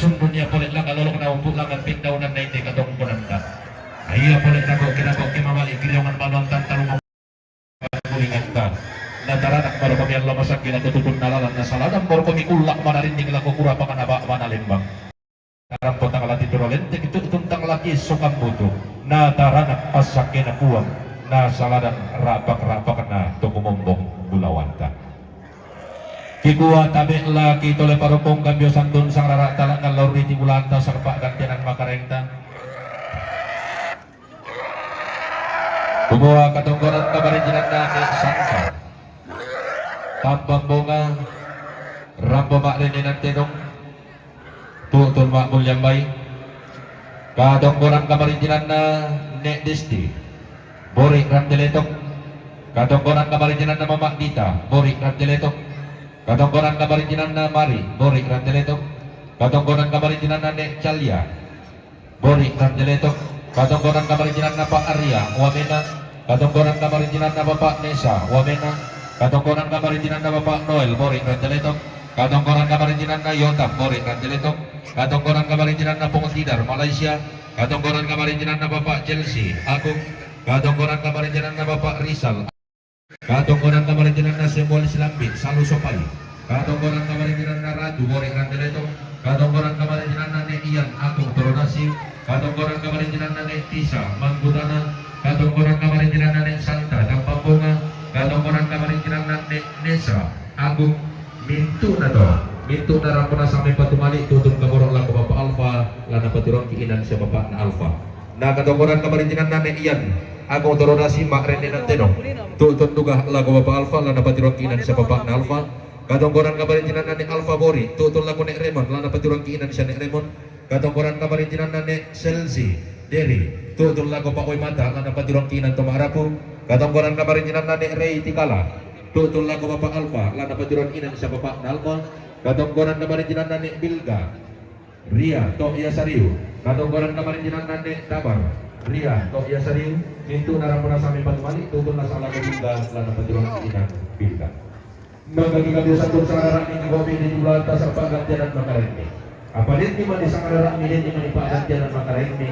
sundun niya polit lang alolok na upo lang at pindaunan na iti katong punanda. Ayya polit na ko kinabok kimamali kiriyongan manontan talong kulingan ta. Nataranak baru kami Allah masak kina tutupun nalalan na saladang baru kami kulak manarinig lang kukura pa kanaba manalimbang. Tarampot ang alati turolente itu tuntang lagi sukam buto. Nataranak pasak kina puang na saladang rapak-rapak na tukumombong bulawanta. Kikuha tabi lagi tole parupong kambyo santun sang rara talak ngalor di timulanta sarpa gantianan makarengta. Kumuha katunggoran kabarijinan na sangka. Tampang bunga rampo maklini ng tinong tutun makmul yang baik katunggoran kabarijinan na nek disti borik ramdeletok katunggoran kabarijinan na mamak dita borik ramdeletok katunggoran kabarijinan na mari borik ramdeletok katunggoran kabarijinan na nek calya borik ramdeletok katunggoran kabarijinan na Pak Arya wamena katunggoran kabarijinan na Bapak Nesa wamena katunggoran kabarijinan na Bapak Noel borik ramdeletok katunggoran kabarijinan na Yotam borik ramdeletok katunggoran kabarijinan na Pungtidar Malaysia katunggoran kabarijinan na Bapak Chelsea Agung katunggoran kabarijinan na Bapak Rizal katunggoran kabarijinan na Sembol Silambit Salu Sopai katunggoran kabarijinan na Raju borik ramdeletok katunggoran kabarijinan na Ian Agung Toronasi katunggoran kabarijinan na Tisa Manggudana katunggoran kabarijinan na Santa Dampambunga katunggoran kabarijinan na Nesa Agung Mintu na to Mintu na rampo na sampai patumali tutun kaborong lang ko Bapak Alfa lana patirong kiinan siya Bapak na Alfa na katunggoran kabarijinan na Ian Agung Toronasi makrene ng tenong tutun duga lang ko Bapak Alfa lana patirong kiinan siya Bapak na Alfa katunggoran kabarijinan na Alfa Bori tutun lang ko ni Raymond lana patirong kiinan siya ni Raymond katunggoran kabarijinan na Chelsea Derry tutun lang ko Pakoy Mata lana patirong kiinan tumarapo katunggoran kabarijinan na Ray Tikala tutun lang ko Bapak Alfa lana patirong kiinan siya Bapak na Alfa katunggoran kabarijinan na Bilga Ria Toya Sariu katunggoran kabarijinan na Tabar Ria Toya Sariu mintu naramuna sa aming patumali tutun na sa alaga Bilga lana patirong kiinan Bilga magagi kami sa tun sa rarang ni Gobi di jumlah tas paggantian makarengme apalagi di mana sang rarang ini di mana paggantian makarengme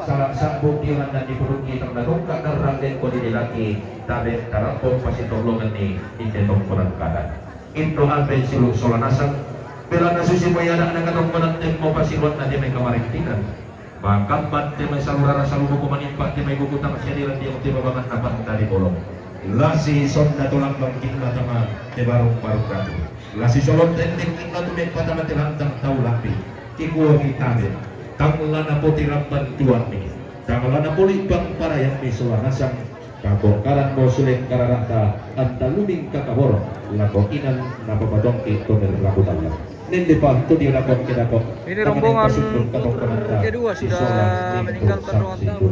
salah sabuk dilan dan diperugi tang datong ka rarang den ko di laki tabe tarampong pasitolongan ni indetong kurang kadan into alpen silu solanasan pela nasusi mayana na katong mananteng mo pasiluan na di may kamaritinan bahkan bat di may salurara salubo ko manimpa di may gugutang siya dilan di ukti babangan dapat tadi bolong lasi son na tulang bangkin na tama di barong-barong kado lasi solon tending na tumik patama tilantang tau lapi kikuha kitabe tangla na po tiramban tuan mi tangla na po libang para yang mi sulanasang kabongkaran mo suling kararata antaluming kakaborong lakokinan na papadongki tomer lakutan lang nindi pa itu dilakon kinakon ini rombongan kedua sudah meninggalkan ruang tamu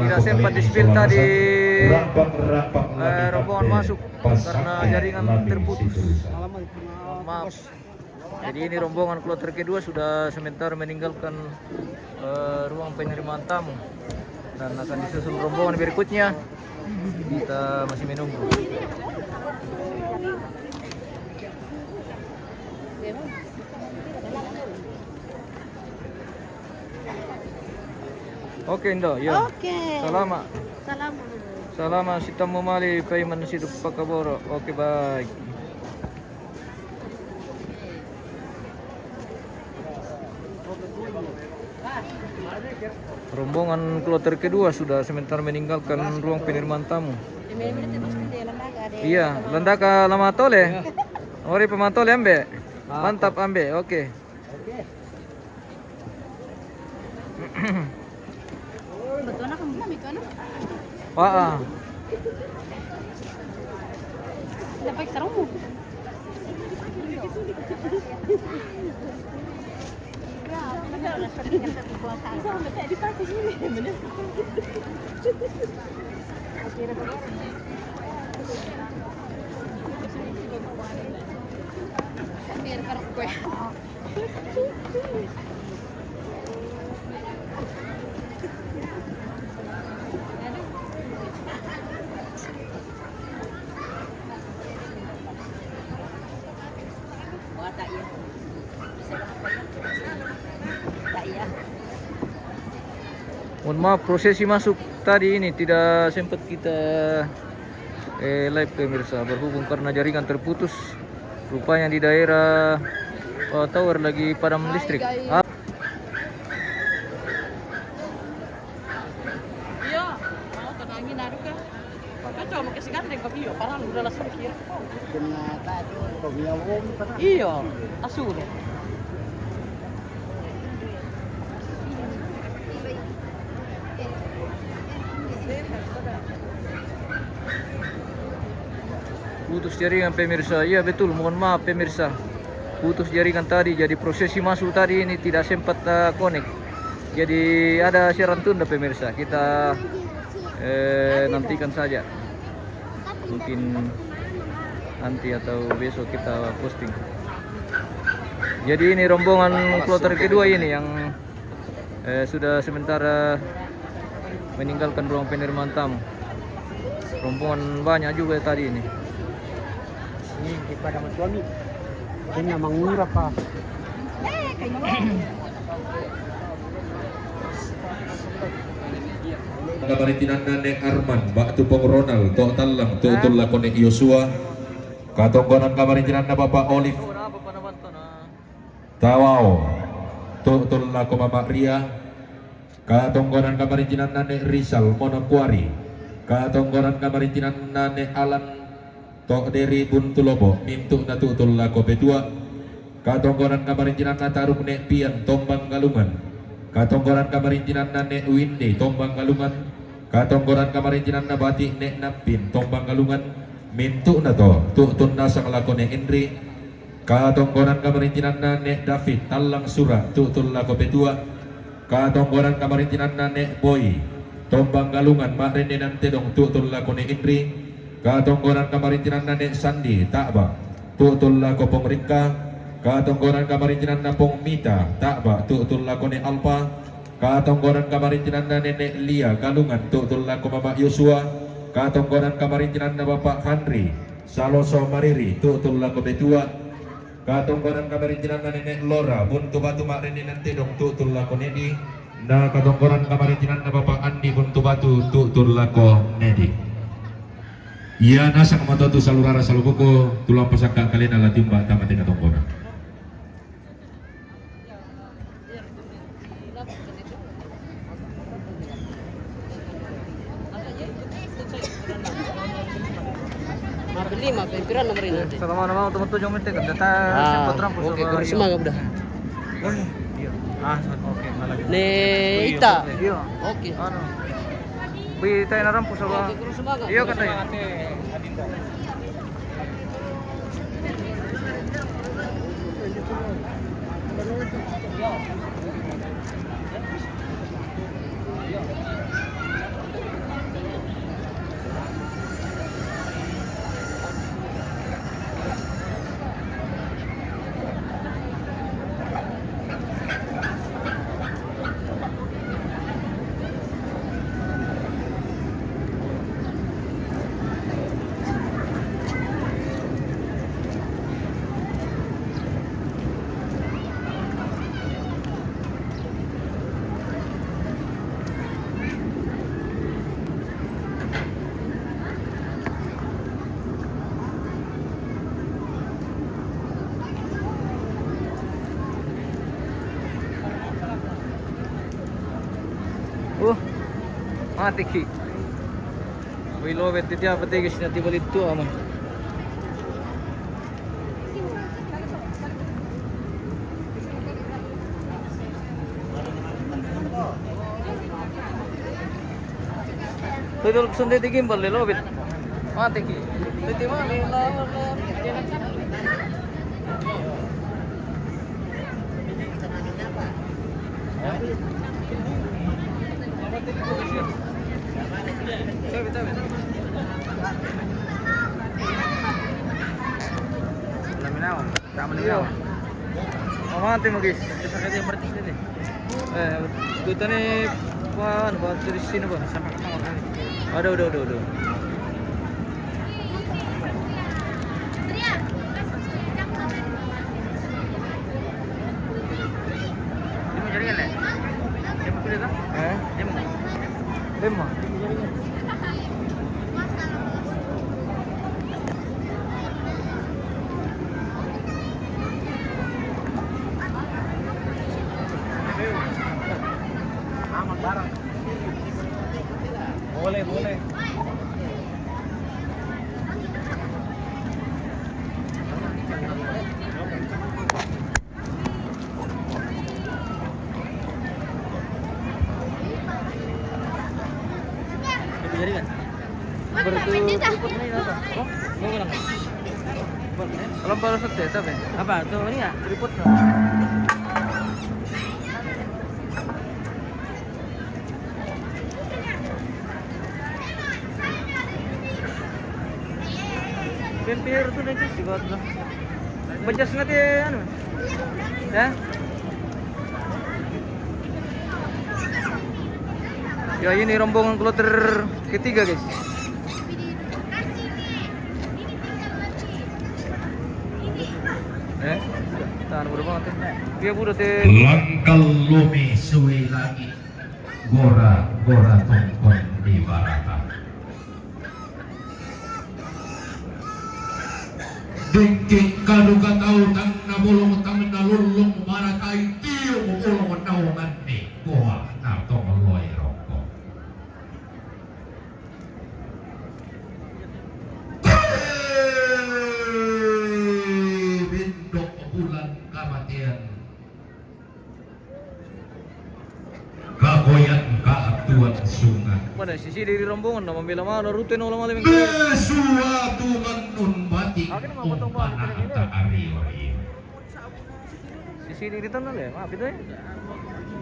tidak sempat dispil tadi rombongan masuk karena jaringan terputus maaf jadi ini rombongan kloter kedua sudah sementara meninggalkan ruang penerimaan tamu dan akan disusul rombongan berikutnya kita masih menunggu. Oke Indo, ya. Oke. Salama. Salama. Salama sita memali payman sidup pakaboro. Oke baik. Rombongan kloter kedua sudah sementara meninggalkan ruang penerimaan tamu. Iya, landaka lama tole. Ori pemantole ambe. Mantap ambe. Oke. Betul nak kamu itu anak. Wah. Dapat serumu. Biar keruk gue. Mohon maaf, prosesi masuk tadi ini tidak sempat kita live pemirsa, berhubung karena jaringan terputus. Rupanya di daerah tower lagi padam listrik. Iya, mau tenangin aduh kan. Kau coba mau kasih gandeng tapi iya, parah udah langsung kira. Iya, asul. Putus jaringan pemirsa. Iya betul, mohon maaf pemirsa. Putus jaringan tadi, jadi prosesi masuk tadi ini tidak sempat connect. Jadi ada siaran tunda pemirsa. Kita nantikan saja. Mungkin nanti atau besok kita posting. Jadi ini rombongan kloter kedua ini yang sudah sementara meninggalkan ruang penerimaan tamu. Rombongan banyak juga tadi ini. Ini kepada suami ini memang murah pak. Kamaritinan Nane Arman Bak Tupong Ronald Tok Talang Tok Tulla Konek Yosua Katonggonan kamaritinan na Bapak Olive Tawao Tok Tulla Ko Mama Ria Katonggonan kamaritinan Nane Rizal Monokwari Katonggonan kamaritinan Nane Alan Tok Deri Buntulobo Mintuk na Tutul la Kope 2 Katonggonan kamaritinan na Taruk Nek Pian Tombang Galungan Katonggonan kamaritinan na Nek Winde Tombang Galungan Katonggonan kamaritinan na Batik Nek Napin Tombang Galungan Mintuk na to Tutun na sang lako Nek Indri Katonggonan kamaritinan na Nek David Talang Sura Tutul la Kope 2 Katonggonan kamaritinan na Nek Boy Tombang Galungan Makrene nan Tedong Tutul la Nek Indri Katonggonan kamaritinan na Nek Sandi Takba Tutul la Kopong Rika Katonggonan kamaritinan na Pong Mita Takba Tutul la Nek Alpa Katonggonan kamaritinan na Nenek Lia Galungan Tutul la Mama Yosua Katonggonan kamaritinan na Bapak Henry Saloso Mariri Tutul la Betua Katonggonan kamaritinan na Nenek Lora Buntu Batu Makrene nan Tedong Tutul la Nedi na katonggonan kamaritinan na Bapak Andi Buntu Batu Tutul la Nedi. Iya nasa kamatotu salurara salubuko tulang pasangka kalian ala timba tamatina tongkona. Lima, pimpiran nomor ini. Sama-sama teman-teman jom minta data sempat rampus. Oke, bersama udah. Oke, lagi. Ne ita. Iya. Oke. Ano. Bi tayo na rampus ba? Oke, bersama. Iya kan tayo. Mati ki. Wih lo bet dia pati guys nanti balik tu aman. Tuh dulu sunday di gimbal lo bet. Mati ki. Tadi mana la. Mati mo guys. Kita nih pan buat dari sini bang. Ada udah. Ini mau jaringan ya? Dia mau pilih kan? Dia mau. Lima. Boleh, boleh. Jadi kan? Berikut ini apa? Oh, mau bilang. Kalau baru satu tapi apa? Tuh ini ya, tripod. Pempir tuh nanti sih buat lo. Becas nanti anu. Ya? Ya ini rombongan kloter ketiga guys. Tahan udah banget ya. Dia udah teh. Langkal lumi suwi lagi. Gora tongkon di barata. Dingking kaduga tau tang na bulong tang na lulong baratai tiyo mo bulong naungan ni goa na tongoloy roko. Bindok bulan kamatian kagoyan kaatuan sungai. Mana sisi dari rombongan nama membela mana rute no lama lebih. Besuatu manun batik umpana anta ariori. Sisi dari tanah le, maaf itu ya.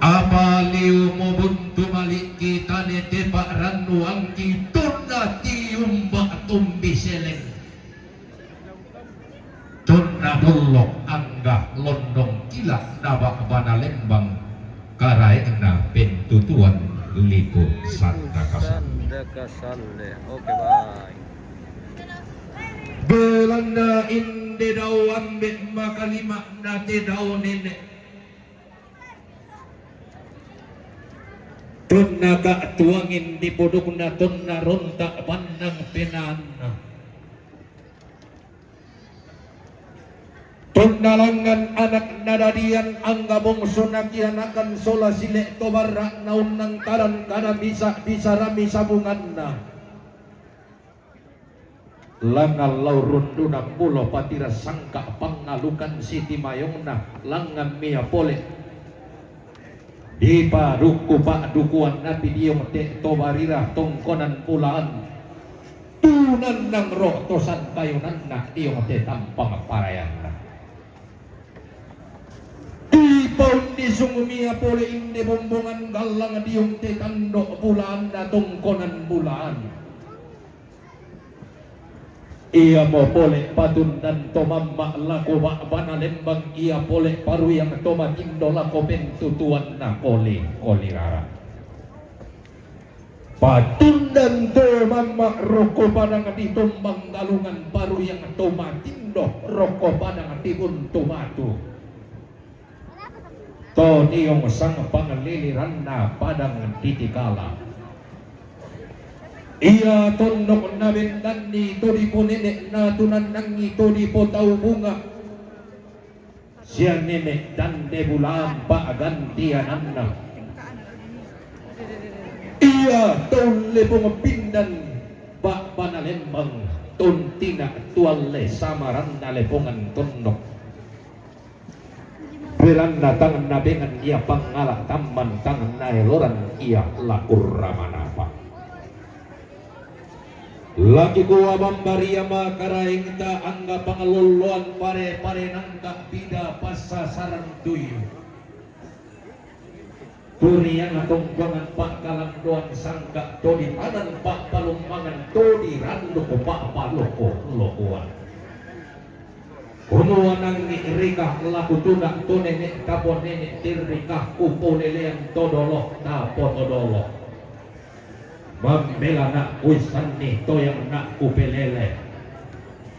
Apa liu mo buntu malik kita nete pak ranuang kituna tium bak tumbi seleng. Tunna dolok anggah londong kilak nabak bana lembang karai na pentutuan liku sanda kasal. Sanda kasal le. Oke, bye. Belanda inde daw ambek makalima nate daw nenek. Tunna ka tuangin di podokna tunna rontak pandang penana. Tunnalangan anak nadadian angga bongso nakianakan sola silek tobarak naun nang taran kana bisa rami sabunganna. Langal laurun dunang pulo patira sangka pangalukan siti mayongna langan mia pole. Di paduku pak dukuan nabi diong te tobarira tongkonan pulaan. Tunan nang roh tosan kayunan na diong te tampang parayan. Ipaun di sungumia pole inde bombongan galang diung te tandok bulan na tongkonan bulan. Ia mo pole patun dan tomamma lako bana lembang ia pole paru yang toma tindo lako pentutuan na koli rara. Patun dan tomamma roko padang di tombang galungan paru yang toma tindo roko padang di buntumatu. To diong sang pangliliran na padang titikala. Ia tondok na bendan ni to di po nenek na tunan nangi to di po tau bunga. Siya nenek dan de bulan pa gantian na. Ia tole pong pindan pa panalembang tuntina tuale samaran na lepongan tondok. Beranda tangan na bengan ia pangala taman tangan na eloran ia lakur ramanapa. Laki kuwa bambaria makaraing ta angga pangaluluan pare nangka bida pasasaran tuyo. Turian atong bangan pak kalang doan sangka todi anan pak palumbangan todi randu ko pak paloko lokoan. Kuno nang rikah laku tunak to nenek tapon nenek tirikah kupo leleang todolok tapo todolok. Membela nak kuisan ni to yang nak kupelele.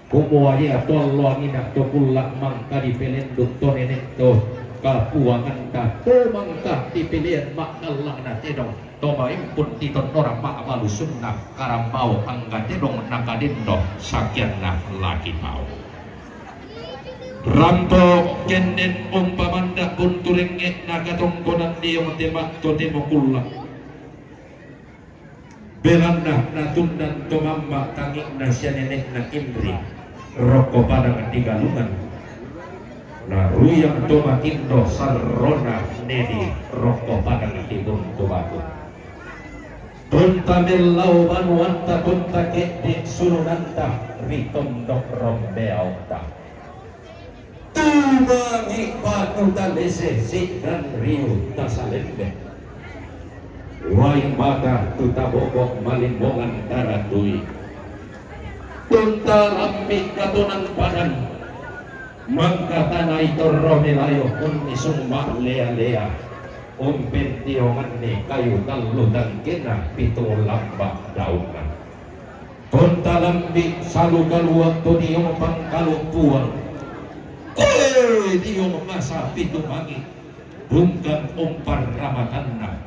Kumo aja tolong ina to kulak mangka dipelenduk to nenek to kapuangan ta to mangka dipelian mak Allah na tedong Tomaim pun titon orang mak malu sunnah karambau anggatedong nakadindo sakianna lagi mau rampo kenden umpamanda pun turenge nakatongkonan diong tema totemo kulla belanda natundan tomamba tangik nasyanenek na imri roko padang tigalungan na ruyang toma indo sarrona nedi roko padang tibun tobatu tunta melau banuanta tunta kede sununanta ritondok rombeauta tumangi panuta lese sidran riu tasalembe waing mata tuta bobok malimbongan daratui tunta lambi katunan padan mangka tanah itu romelayo unisung mak lea-lea umpentiongan ni kayu kalu dan kena pitu lambak daunan tunta lambi salu kalu waktu diong pangkalu puang diong masa pitu mangi bungkang umpar ramatanna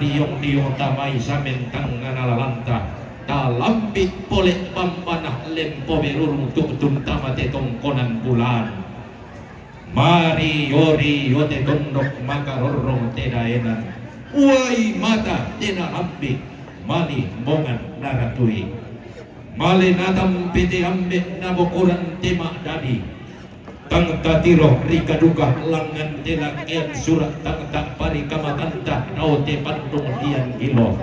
diong tamai samentang nganalalanta dalambi polek pampanah lempo berurung tuk tamate tongkonan bulan mari yori yote tondok makarorong tedaenan uai mata tena ambi mali mongan naratui mali natam piti ambek nabokuran tema dadi tang tatiro rika duka langan telakian surat tang tak pari kamatanta naute pandung dian gilo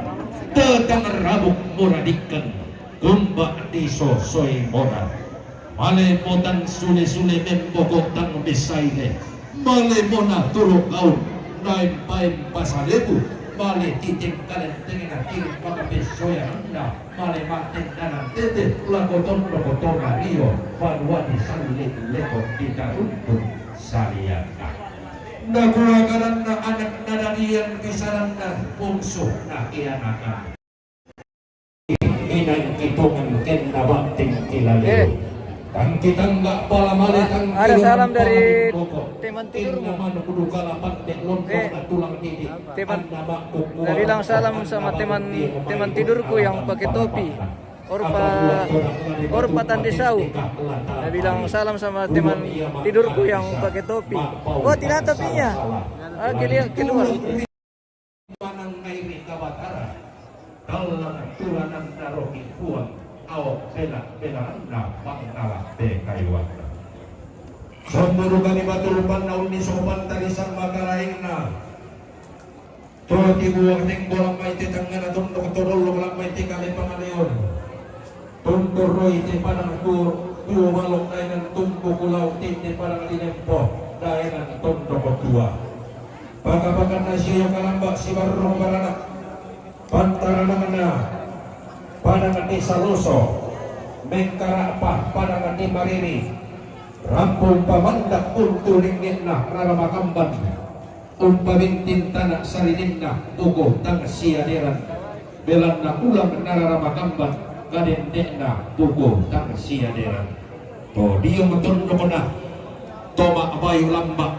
tetang rabuk muradikan kumbak diso soi mora male potan sule-sule membokok tang besaile male mona turuk gaun naim paim pasalebu male titik kalen tengena tirik maka besoya anda male maten danan tete lakoton lokotona rio panwadi salit lekot ditaruntun saliana nagulagaran na anak nadarian kisaran na pungso na kianakan inang kitungan ken na bakting kilaliyo kan kita enggak pala maletang ada salam dari teman tidurmu. Saya bilang salam sama teman tidurku yang pakai topi. Orpa Tandisau. Saya bilang salam sama teman tidurku yang pakai topi. Oh, tidak topinya. Keluar. Panang ngairi kawatara. Dalam tulanan naroki puang. Awak bela anda pangalak de kayuana. Samburu kami batulupan naun ni sopan tarisan makaraingna. Toti buang ting bolang may titanggan atong doktorol lang may tikali pangalayon. Tuntur roy ti panang tuo malok dahil ng tumpo kulaw ti panang linempo dahil ng tondo ko tua. Pagkapakan na siya kalambak si Barrong Baranak. Pantara naman na panangan di Saluso mengkarapa panangan di Mariri rampung pamandak unturingin na raramakamban umpamintin tanak sarinin na buko tang siaderan belan na ulang nararamakamban kadendek na buko tang siaderan to diyo matundo ko na toma abayo lambak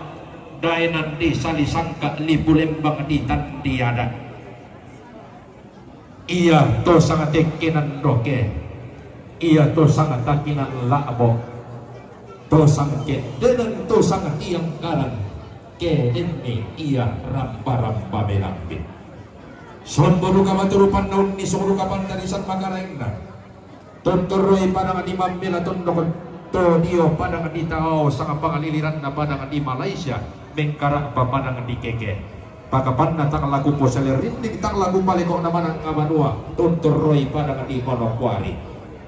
daenan di salisangka libulembang di tandiada iya to sangat tekinan roke iya to sangat takinan labo to sangat ke dengan to sangat iyang karan ke demi iya rampa-rampa melambit sonbodu kamaturupan naun ni sungru kapan dari san magarengna tontoroi panangan di Mambela tondok to dio panangan di tao sangat pangaliliran na panangan di Malaysia mengkarak panangan di keke pakapan na tak lagu poseler ini tak lagu paliko naman ang kamanua tuntur roy pada di Manokwari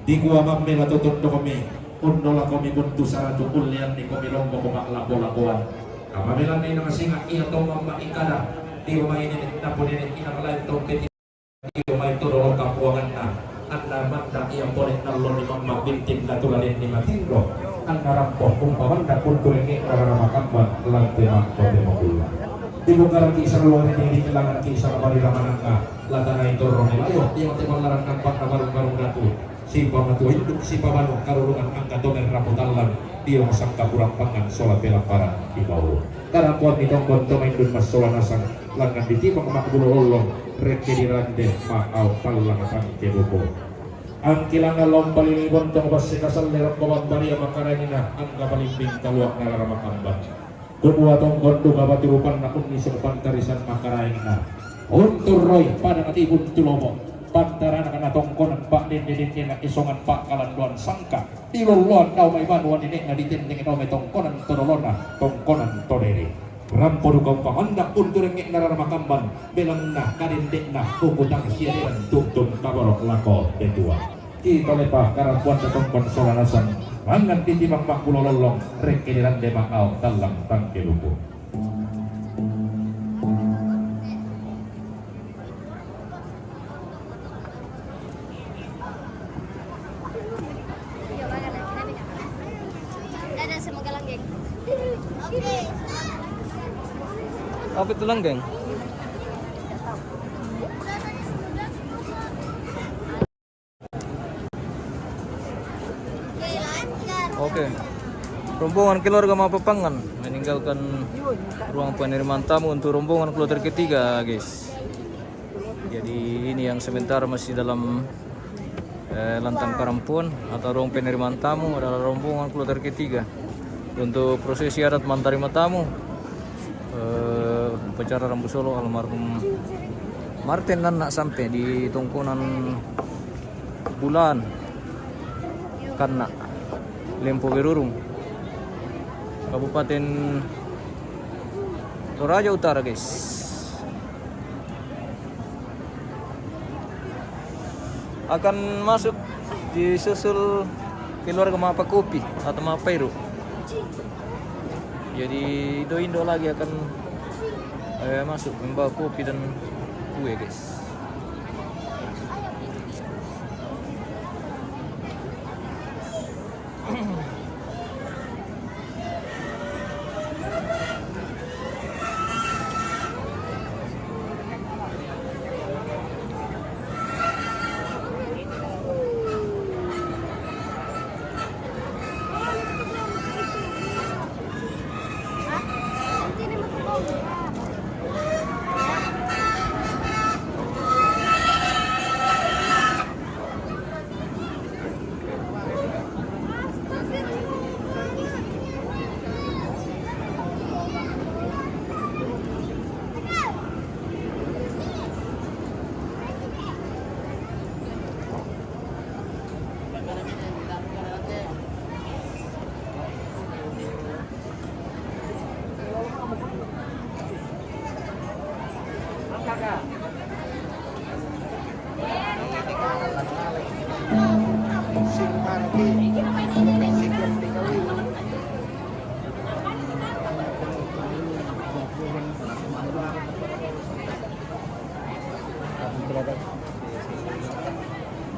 di gua Mambela tutun do kami undola kami buntu saratu kulian di kami lombo kumak lapo-lapoan Mambela ni nang singa iya to mamba ikada di rumah ini napun ini inang lain to peti di rumah itu dolong kapuangan na anda manda iya boleh nalon di mamba bintin natulalin di matindro anda rampok kumpaman da kuntu ini rara makamba lantai makto demokula dibukaran kisah luar ini kelangan kisah bari ramanangka latana itu romelayo yang temang larang nampak nabarung-barung datu si pamatu induk si pamanu karulungan angka domen raputallan dia masang kapurang pangan sholat belang para di bawah karena kuat ditongkon tomain dun mas sholat nasang langan ditibang makbulolong reke dirande makau talang tangke buku angkilanga lomba lili bontong basi kasal lerap bawang baria makaranina angka paling kaluak nalara makambang kedua tonggon duga batirupan na unni sepantarisan makaraina untuk roy pada natibun tulomo pantaran kana tongkonan pak den na isongan pak kalanduan sangka tiluluan daw may manuan ini nga ditinding daw may tongkonan todolona tongkonan todere rampo dugaw pamandak untuk rengek nalara makamban belang na karindik na kukutang siyaran tuktun kabarok lako tetua kita lepah karampuan sa tongkon solanasan mangan titimang makbulololong rengke dirande makau talang tangke lupu Dadah semoga langgeng. Apa itu langgeng? Oke. Rombongan keluarga Mapapangan meninggalkan ruang penerimaan tamu untuk rombongan kloter ketiga, guys. Jadi ini yang sementara masih dalam lantang Karampuan atau ruang penerimaan tamu adalah rombongan kloter ketiga. Untuk prosesi adat mantarima tamu upacara Rambu Solo almarhum Martin dan nak sampai di tongkonan bulan karena Lempo Berurung Kabupaten Toraja Utara, guys. Akan masuk disusul keluarga Mapa Kopi atau Mapa Peru. Jadi Indo lagi akan masuk membawa kopi dan kue, guys.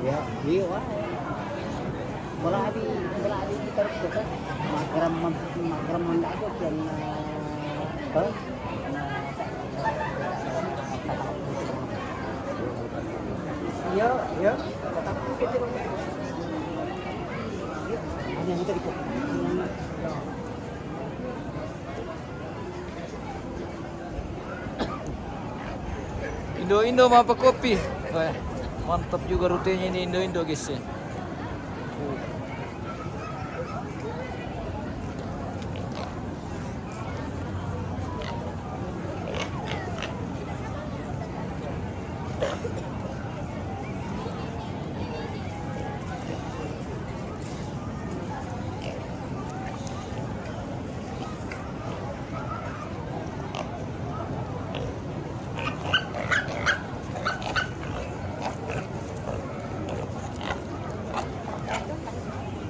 Ya, iya wah. Bola abi kita kan makram mandado yang iya, iya. Tapi kita hanya kita ikut. Indo Mapa Kopi. Wah, mantap juga rutenya ini Indo guys ya.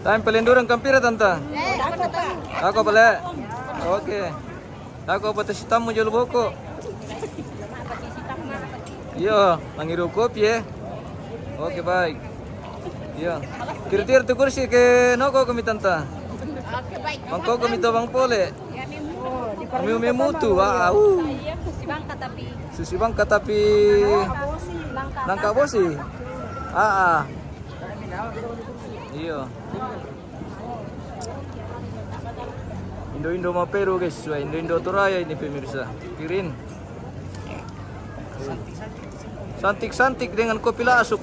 Time pelindurang kampira tanta. Ako pala. Oke. Ako pati si tamu jual boko. Iya, mangiru kopi ya. Oke baik. Iya. Tir tu kursi ke noko kami tanta. Oke baik. Mangko kami to bang pole. Kami memutu. Susi bangka tapi. Langka bosi. Iya. Indo Maperu guys, Indo Toraya ini pemirsa. Kirin. Santik-santik dengan kopi lasuk.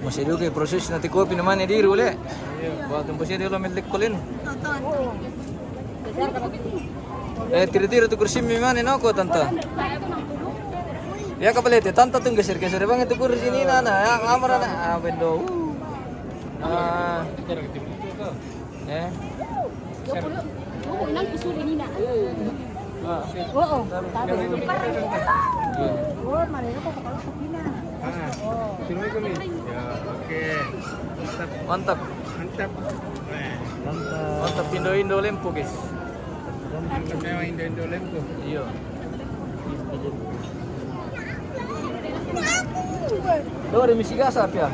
Masih juga proses nanti kopi namanya diri boleh. Buat tempatnya dia lamel kolin. Tiri-tiri tuh kursi mana nako tante. Ya kapal itu tante tuh geser-geser bang itu kursi ini nana yang amar nana bendo. Mantap. Mantap Indo Lempo guys. Mantap memang Indo Lempo. Iya. Tuh ada misi gasap ya.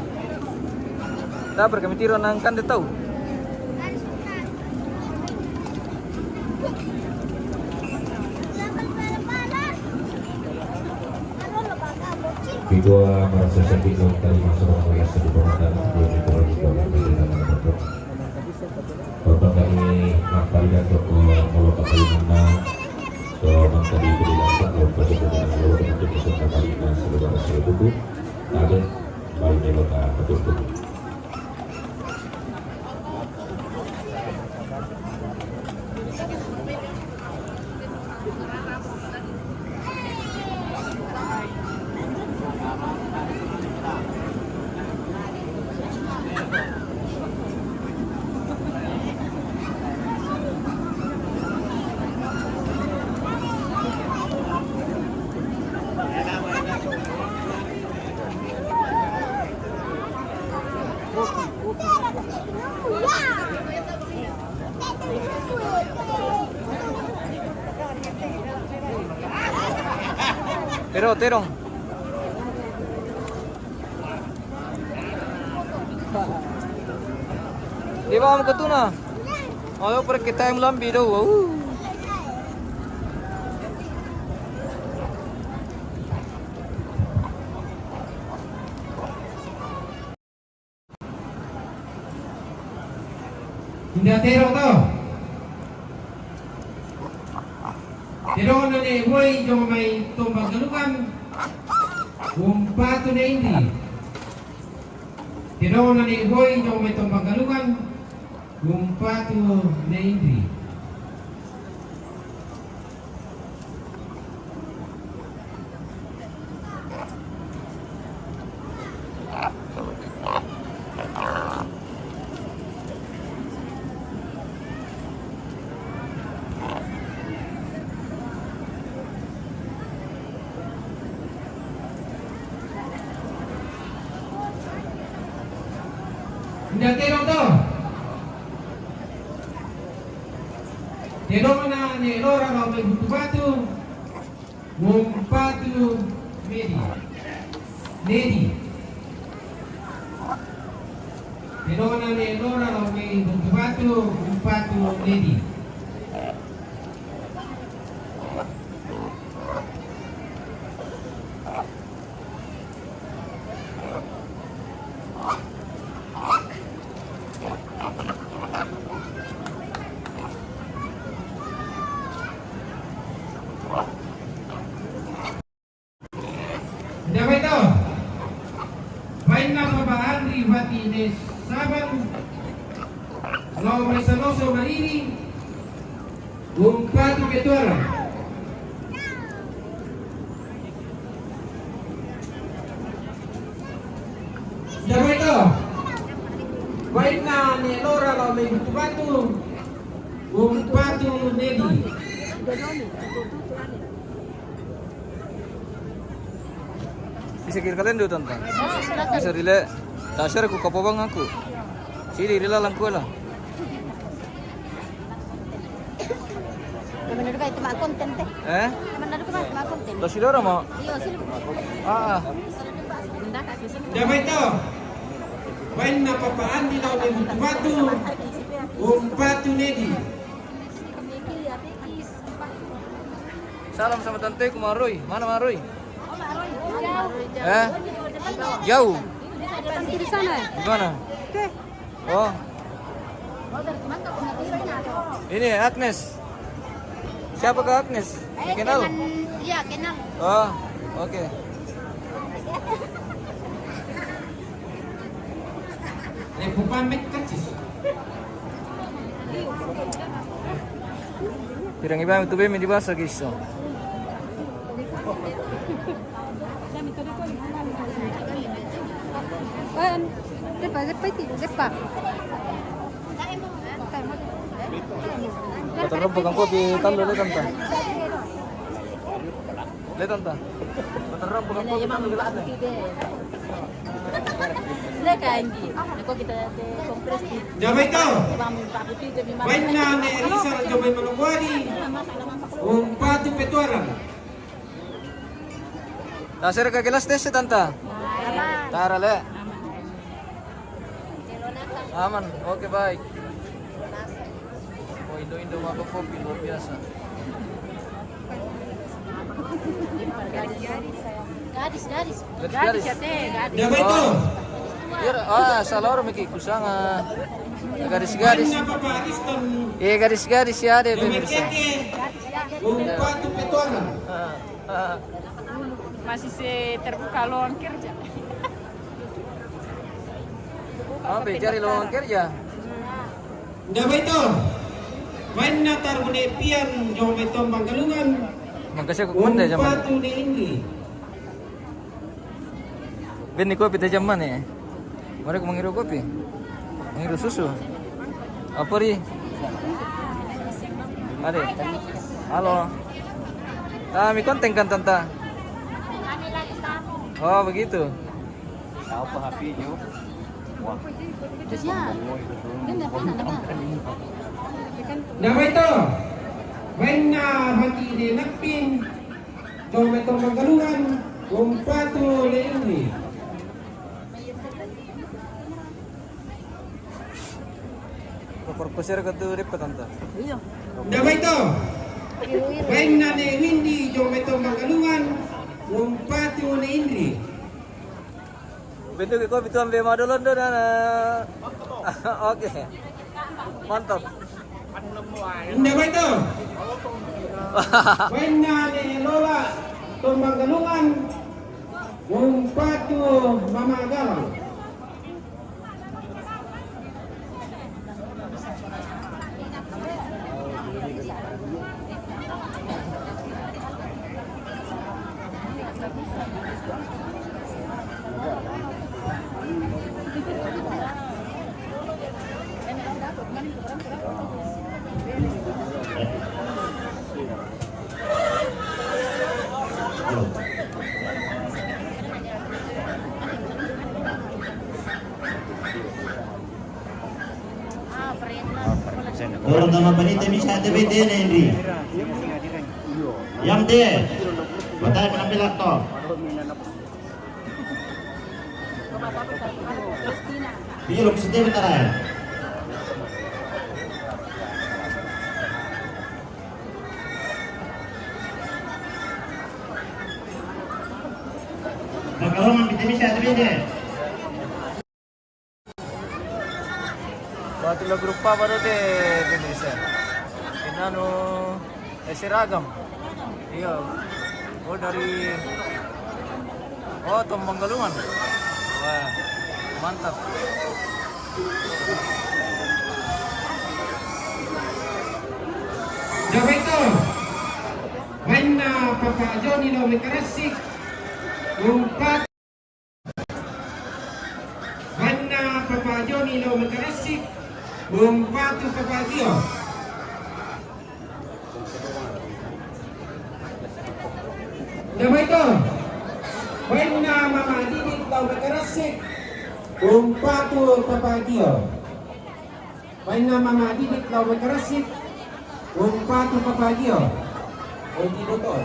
Dapur kami tiro nangkan dia tahu. Kedua merasa sakit dari masalah merasa di bawah dan dia Bapak dari Makali dan Toko Moloka Kalimantan so Makali itu dilakukan Bapak Toko dan Moloka untuk Moloka Kalimantan sebagai saya buku Nagen baik Moloka betul-betul Terong. Di bawah ke tuna. Ayo per kita yang lambi dah. Hindi terong to. Terong na ni boy yung may tumbang galukan. Umpato na hindi. Terong na ni boy yung may tumbang galukan. Umpato na hindi. Hindi terong to. Terong na ni Lora kalau may butu-batu. Umpato Nedi. Terong na ni Lora kalau may butu-batu. Umpato Nedi. Dapat ito, bain na pabaan Rivatines Sabang Lao Maisanoso Marini Umpato Ketuara dapat ito, bain na ni Lora Lao May Batu Umpato Nedi kisah kalian dulu tentang. Bisa rile. Tasar aku kapobang aku. Sini rile lang ko lah. Benar ka ito mga konten te. Benar ka mga konten. Tos sila mo. Iyo sila. Dapat ito. When napapaan di daw ng batu, batu nedi. Salam sama tante Kumaroy. Mana Maroy? Jauh. Di sana. Di mana? Oh. Ini Agnes. Siapa ke Agnes? Kenal? Iya, kenal. Oh, oke. Pupamit kacis. Pirang iba itu bem di basa guys. Betul bukan kopi talo le tanta. Le tanta. Betul bukan kopi talo le tanta. Dapat ito. When na Rizal Jomay Manokwari, batu petuaran. Dasar ka kelas tes tanta. Tara le. Aman, oke baik. Oh Indo apa kopi luar biasa. Gadis. Gadis. Dapat ito. Salah orang mikir kusanga. Gadis. When napaparis ton Gadis ya ada pemirsa. Jomay batu petuaran. Masih terbuka lowongan kerja. Cari lowongan kerja. Dapat ito. When natarbunepian Jomay Tombang Galungan, Magkasya ko kumanda jaman. batu ni Indri. Ben ni kopi tajam mana ya? Mari aku mengiru kopi. Mengiru susu. Apa ri? Ade. Halo. Kami konten kan tanta. Oh begitu. Apa HP-nya? Wah. Dapat ito. When na mati ni Nakpin, Jomay Tombang Galungan, batu ni Indri. Kusir ka tu rip ka tanta. Dapat ito. When na ni Windy, Jomay Tombang Galungan, batu ni Indri. Bentuk kopi tu ambil madulon tu dan. Oke. Mantap. Dapat ito. When na ni Lola Tombang Galungan, batu Mama Galang. Orang nama penita bisa ada beda ni Henry. Yang dia, batai mengambil laptop. Biar lu sedih bentar ya. Nah kalau kita bisa ada beda. Waktu lo grup apa baru deh pemirsa. Inano seragam. Iya. Oh dari Tombang Galungan. Wah, mantap. Dapat ito. When na Papa Johnny lo Karasik, batu. When na Papa Johnny lo Karasik, batu Papa Tio. Dapat ito. Wenna mama didit lau bekerasik umpatu papagio. Wenna mama didit lau bekerasik umpatu papagio. Undi botol.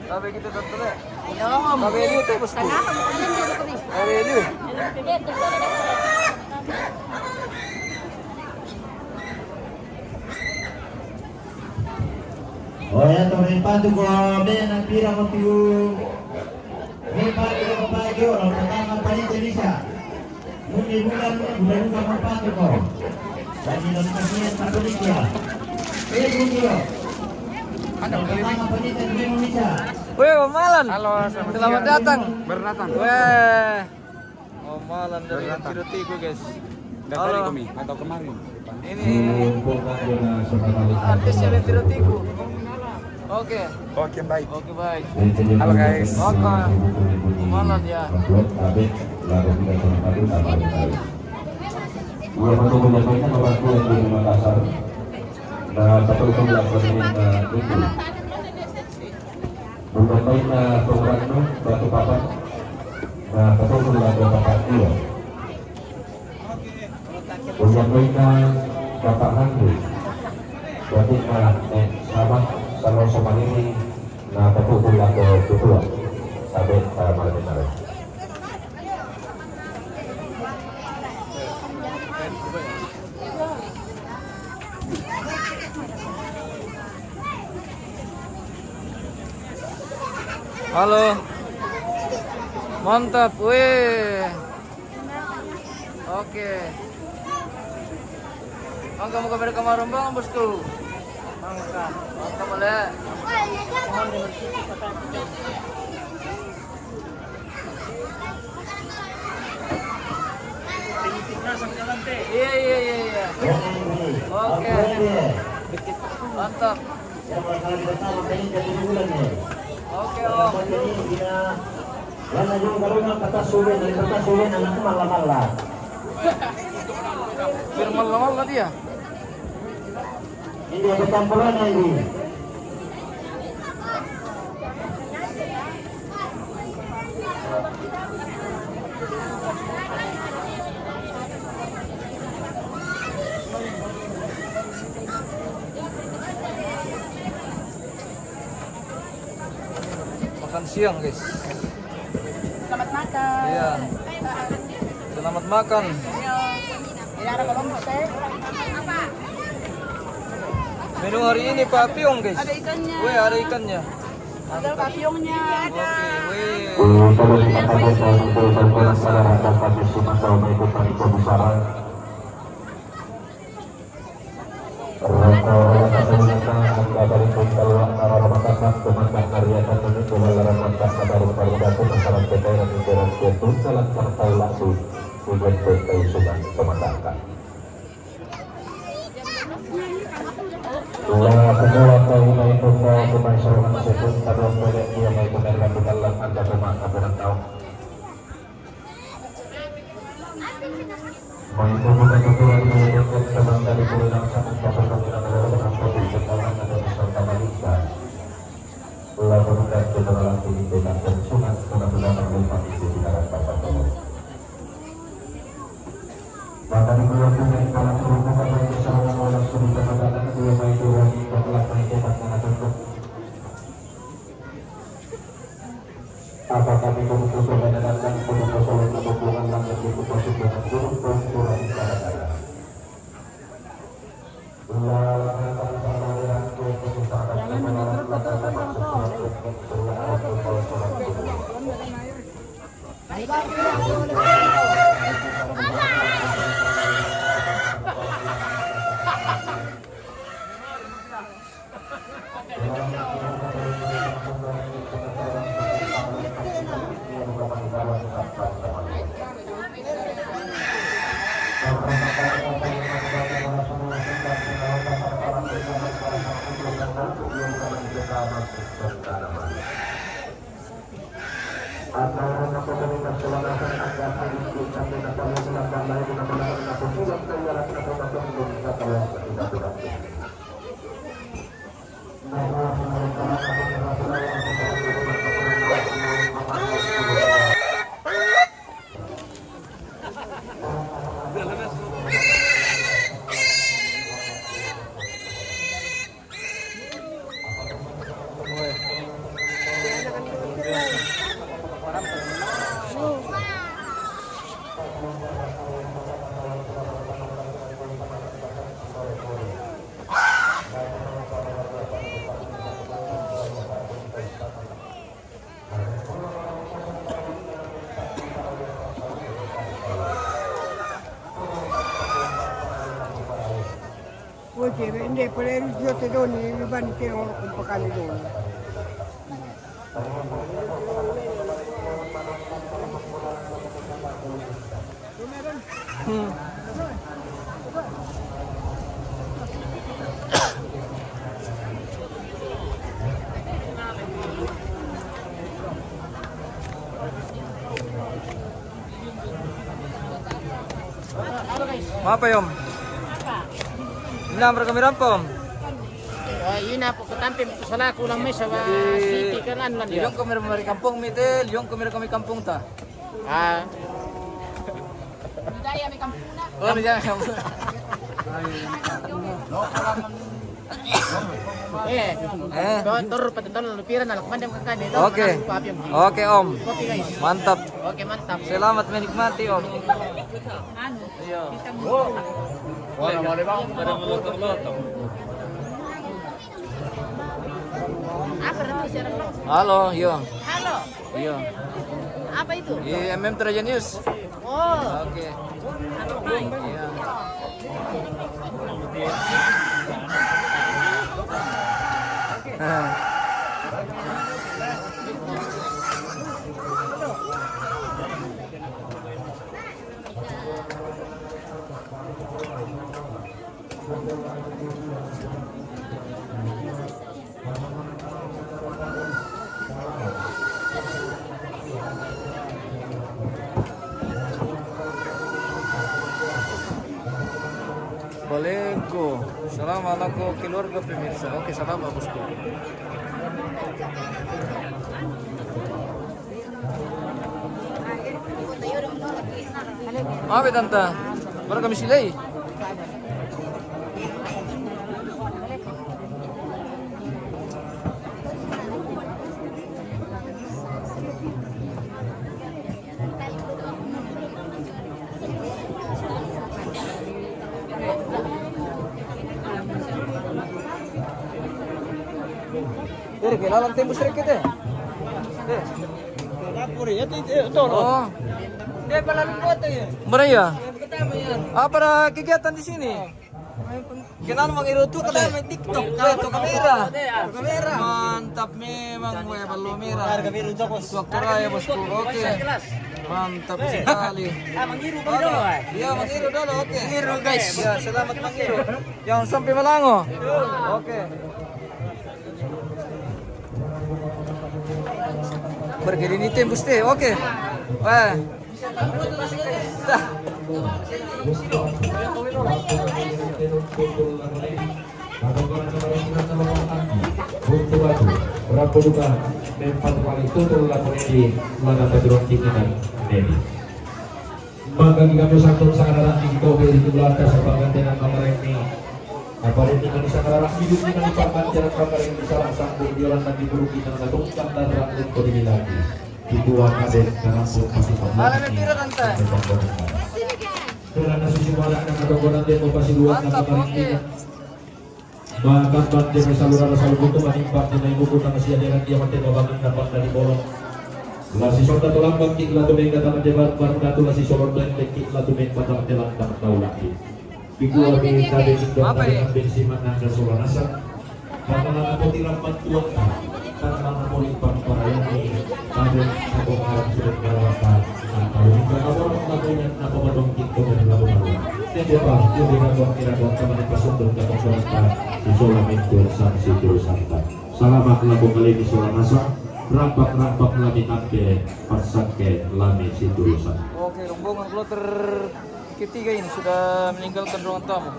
Sabi kita tatlo. Sabi dito bos ko. Sabi dito. Oh ya, patu ko ben ang pira mo piu. Patu ko pagyo, no pertama panite bisa. Mungkin bulan patu ko. Lagi dalam kasihan satu dia. Dia. Pertama panite bisa. Weh, Om Malan. Halo, selamat datang. Berdatang. Weh. Om Malan dari Cirotiku, guys. Halo. Atau kemarin. Ini artisnya dari Cirotiku. Oke. Oke, baik. Oke, baik. Halo, guys. Oke. Om Malan ya. Dua satu menyampaikan membantu yang di Makassar. Nah, satu itu dilakukan itu. Menyampaikan program itu batu papan. Nah, satu itu dilakukan papan dia. Menyampaikan Bapak Handus. Berarti sama kalau sopan ini. Nah, satu itu dilakukan kedua. Sampai malam ini. Halo. Mantap, weh. Oke. Angka muka pada kamar rombongan bosku. Mantap boleh. Iya. Oke. Mantap. Oke, Om. Karena yung galungan kata sulit anakku malah. Biar malam dia. Ini ada campuran ini. Makan siang, guys. Selamat makan. Iya. Selamat makan. Menu hari ini papiong, guys. Ada ikannya. Weh, ada ikannya. Ada papiongnya. Oke, weh. Apakah itu butuh mendengarkan kebutuhan hubungan langit itu positif dengan buruk kurang pada Oye, hindi, pala yo te doon, yung iba ni Tino kung pakali doon. Apa yom? Number kami rampom. Yun na po, katampi mo sa lako lang may sa city kanan lang Yung kami mari kampung mitel, yung kami kampung ta. Ah, Budaya may kampuna. Oh, diyan kampung. turun pa doon, lupiran na lakman yung kakade. Oke. Oke Om. Okay guys. Mantap. Okay, mantap. Selamat menikmati Om. Ano? Iya. Kita mo. Apa nanti siaran langsung? Halo, yo. Halo. Iya. Apa itu? MM Traja News. Oh. Oke. Iya. Balengko. Salamat ako keluarga pemirsa. Oke, salamat bosku. Apa tante? Baru kami silai. Dari kelalan tembus sedikit deh. Oh. Dia pala lumpot eh. Mana ya? Pertama yan. Apa kegiatan di sini? Kenal mengirutu kalau main TikTok itu kamera. Kamera. Mantap memang gue belum merah. Waktu raya bosku. Oke. Mantap sekali. Mangiru bang dulu. Iya mengiru dulu. Oke. Mangiru guys. Ya selamat mengiru. Jangan sampai melango. Oke. Bergedi ini tembus deh. Oke. Wah. Dah. Berapa juga memang paling tutul lakukan di mana pedron tinggian ini. Maka jika bersangkut sangat tinggi kobe di belakang sebagai dengan kamar ini. Apa ini Indonesia karena hidup ini merupakan jalan kamar yang bisa sangkut diolah lagi berugi dan gadungkan dan rambut kodi lagi. Dibuat kadet dalam pun pasti Malam pira tante. Karena sisi mana yang ada gonan dia pasti luar Mantap. kamar Oke. ini. Bahkan banjir saluran salur itu menimpa di ibu kota Asia dengan dia mati babakan dapat dari bolong. Lasi sorta tulang bangkit latu mengga tamat debat baru datu lasi sorot dan lekik latu mengga tamat telan tamat tahu lagi. Ibu abi tadi tidak Apa ada ya? bensin mana dan solar asap. Karena aku tidak bantuan. Karena aku lipat para yang ini. Tapi aku harap sudah garapan. Kalau jika orang melakukan apa berdongkit kemudian lalu. Tidak apa, dia dengan kira-kira teman pasung dan dapat berapa isolamentur sanksi santa. Salamat lagu kali di Solanasa, rampak-rampak lami ambil pasake lami situlusan. Oke, rombongan kloter ketiga ini sudah meninggalkan ruangan tamu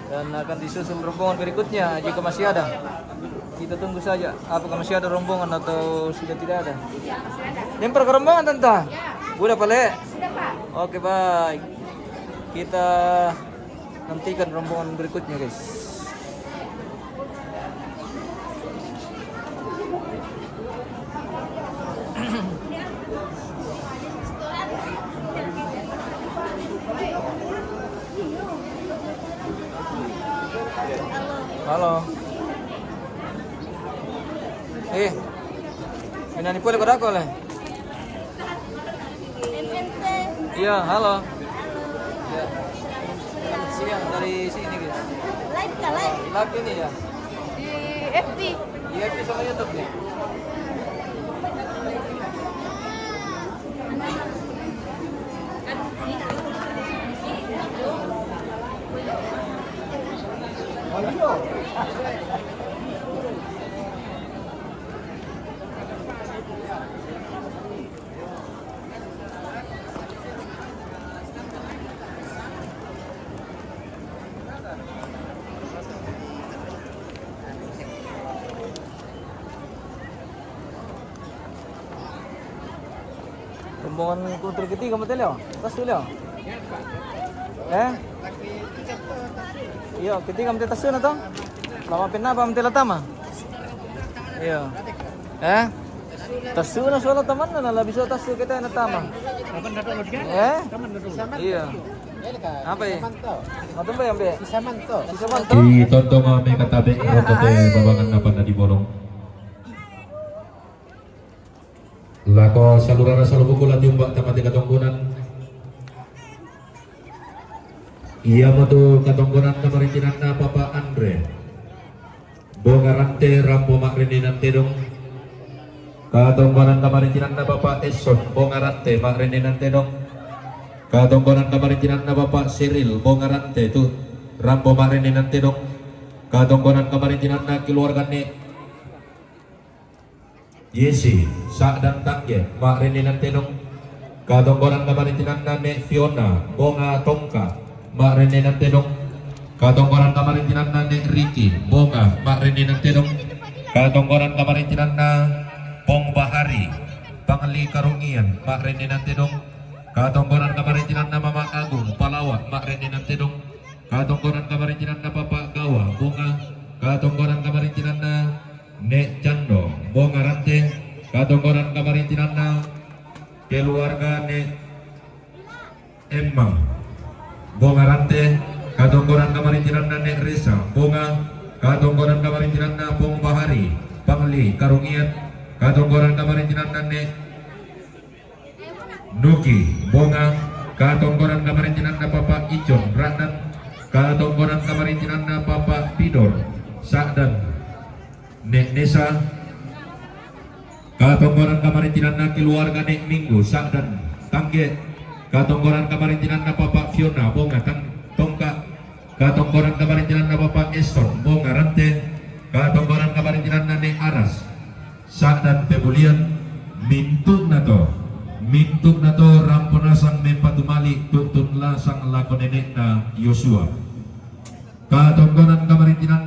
dan akan disusul rombongan berikutnya jika masih ada. Kita tunggu saja apakah masih ada rombongan atau sudah tidak ada. Lempar ke rombongan tante. Udah pale. Sudah Pak. Oke baik. Kita nantikan rombongan berikutnya guys. Halo. Minani pole ko dako le. Iya, halo. Ya. Siang dari sini guys. Live ka, live. Live ini ya. Di FB. Iya, FB sama YouTube nih. Rombongan kloter ketiga betul ya? Tas dulu ya? Iya, ketiga mati tas na to? Lama pinapa mati latama? Iya. Tas na solo teman na labis tas kita na tama. Iya. Apa ya? Atau ba yambe? Sisaman to. Di tontong may katabi rokote babangan na pa na di borong. Lako saluran salubuko lati umbak tamati katongkunan. Ia moto katongkunan kamarincinan na Papa Andre. Bongarante rampo makrini nanti dong. Katongkunan kamarincinan na Papa Eson. Bongarante makrini nanti dong. Katongkunan kamarincinan na Papa Cyril. Bongarante itu rampo makrini nanti dong. Katongkunan kamarincinan na keluarga ni Yesi, Sak dan Tangge, Mak Reni Nantenong, Katongkonan Kamarincinan Nek Fiona, Bonga Tongka, Mak Reni Nantenong, Katongkonan Kamarincinan Nek Riki, Bonga, Mak Reni Nantenong, Katongkonan Kamarincinan Pong Bahari, Pangli Karungian, Mak Reni Nantenong, Katongkonan Kamarincinan Mama Agung, Palawak, Mak Reni Nantenong, Katongkonan Kamarincinan Papa Gawa, Bonga, Katongkonan Kamarincinan Nek Cando, Bonga Rante, Katongkonan kamarincinan keluarga Nek Emma, Bonga Rante, Katongkonan kamarincinan Nek Risa, Bonga, Katongkonan kamarincinan Pong Bahari, Pangli Karungian, Katongkonan kamarincinan Nek Nuki, Bonga, Katongkonan kamarincinan Papa Icon, Ratnan, Katongkonan kamarincinan Papa Pidor, Sakdan, Nek Nesa, Katongkonan kamarincinan keluarga Nek Minggu, Sak dan Tangge, Katongkonan kamarincinan Papa Fiona, Bonga Tongka, Katongkonan kamarincinan Papa Eston, Bonga Rante, Katongkonan kamarincinan Nek Aras, Sak dan Pebulian, Mintuk nato ramponasang mepatumali tutun lasang lako nenek na Yosua, Katongkonan kamarincinan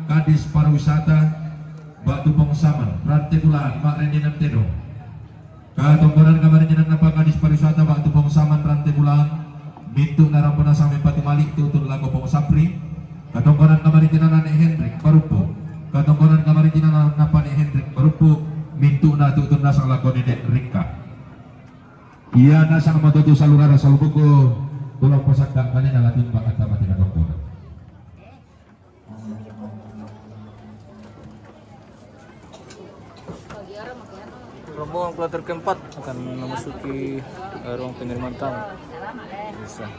Kadis Pariwisata Batu Pongsaman, Rantai Bulan, Mak Reni Nantenong, Katongkonan kamarincinan Pak Kadis Pariwisata Batu Pongsaman, Rantai Bulan, Mintu Narampona Sampai Patu Malik, Tutun Lako Pongsapri, Katongkonan kamarincinan Nek Hendrik, Barupo, Katongkonan kamarincinan Nek Hendrik, Barupo, Mintu na Tutun Nasang Lako Nenek Rika. Ia nasang matutu salurara salubuko, Pulau Posakda kali nalatin Pak Kata Mati Katongkonan. Rombongan kloter keempat akan memasuki ruang penerimaan tamu. Bisa.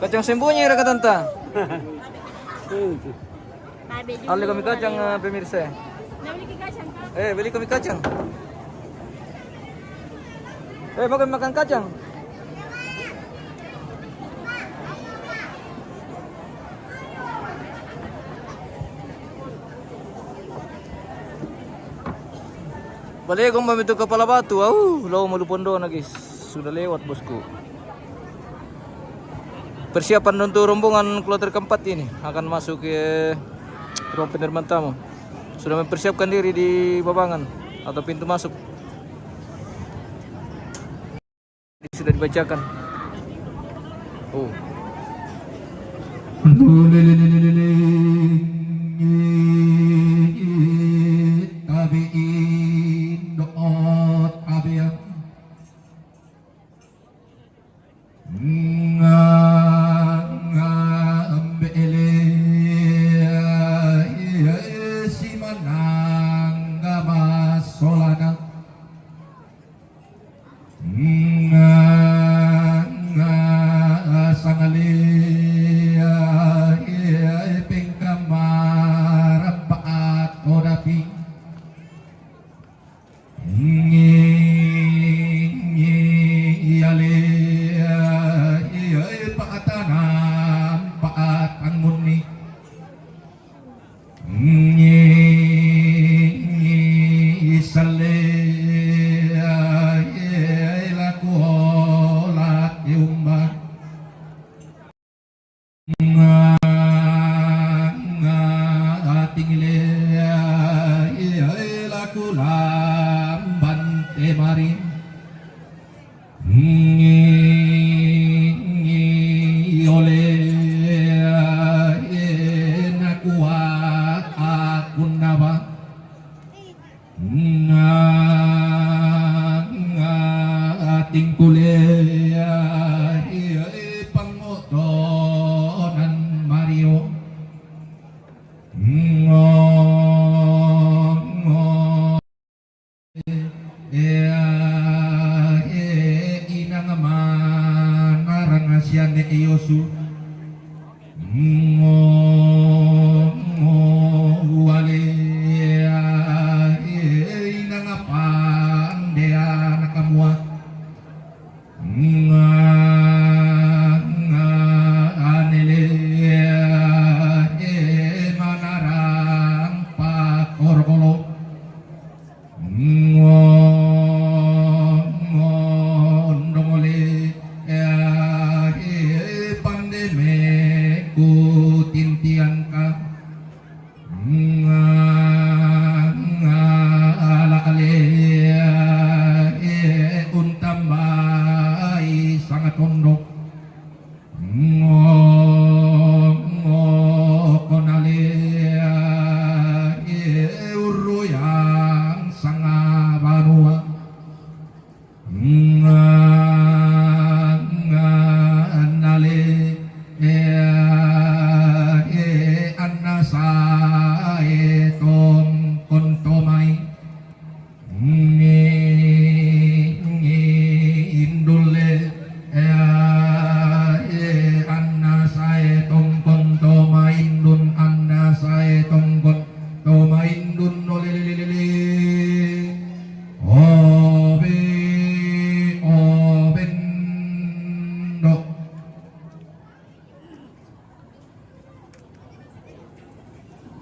Kacang sembunyi raka tanta. Beli kami kacang pemirsa. Beli kami kacang. Mau kami makan kacang. Balik kong mamito kepala batu. Lau malu pondo na guys. Sudah lewat bosku. Persiapan untuk rombongan kloter keempat ini akan masuk ke ruang penerimaan tamu. Sudah mempersiapkan diri di babangan atau pintu masuk. Di sudah dibacakan. Oh.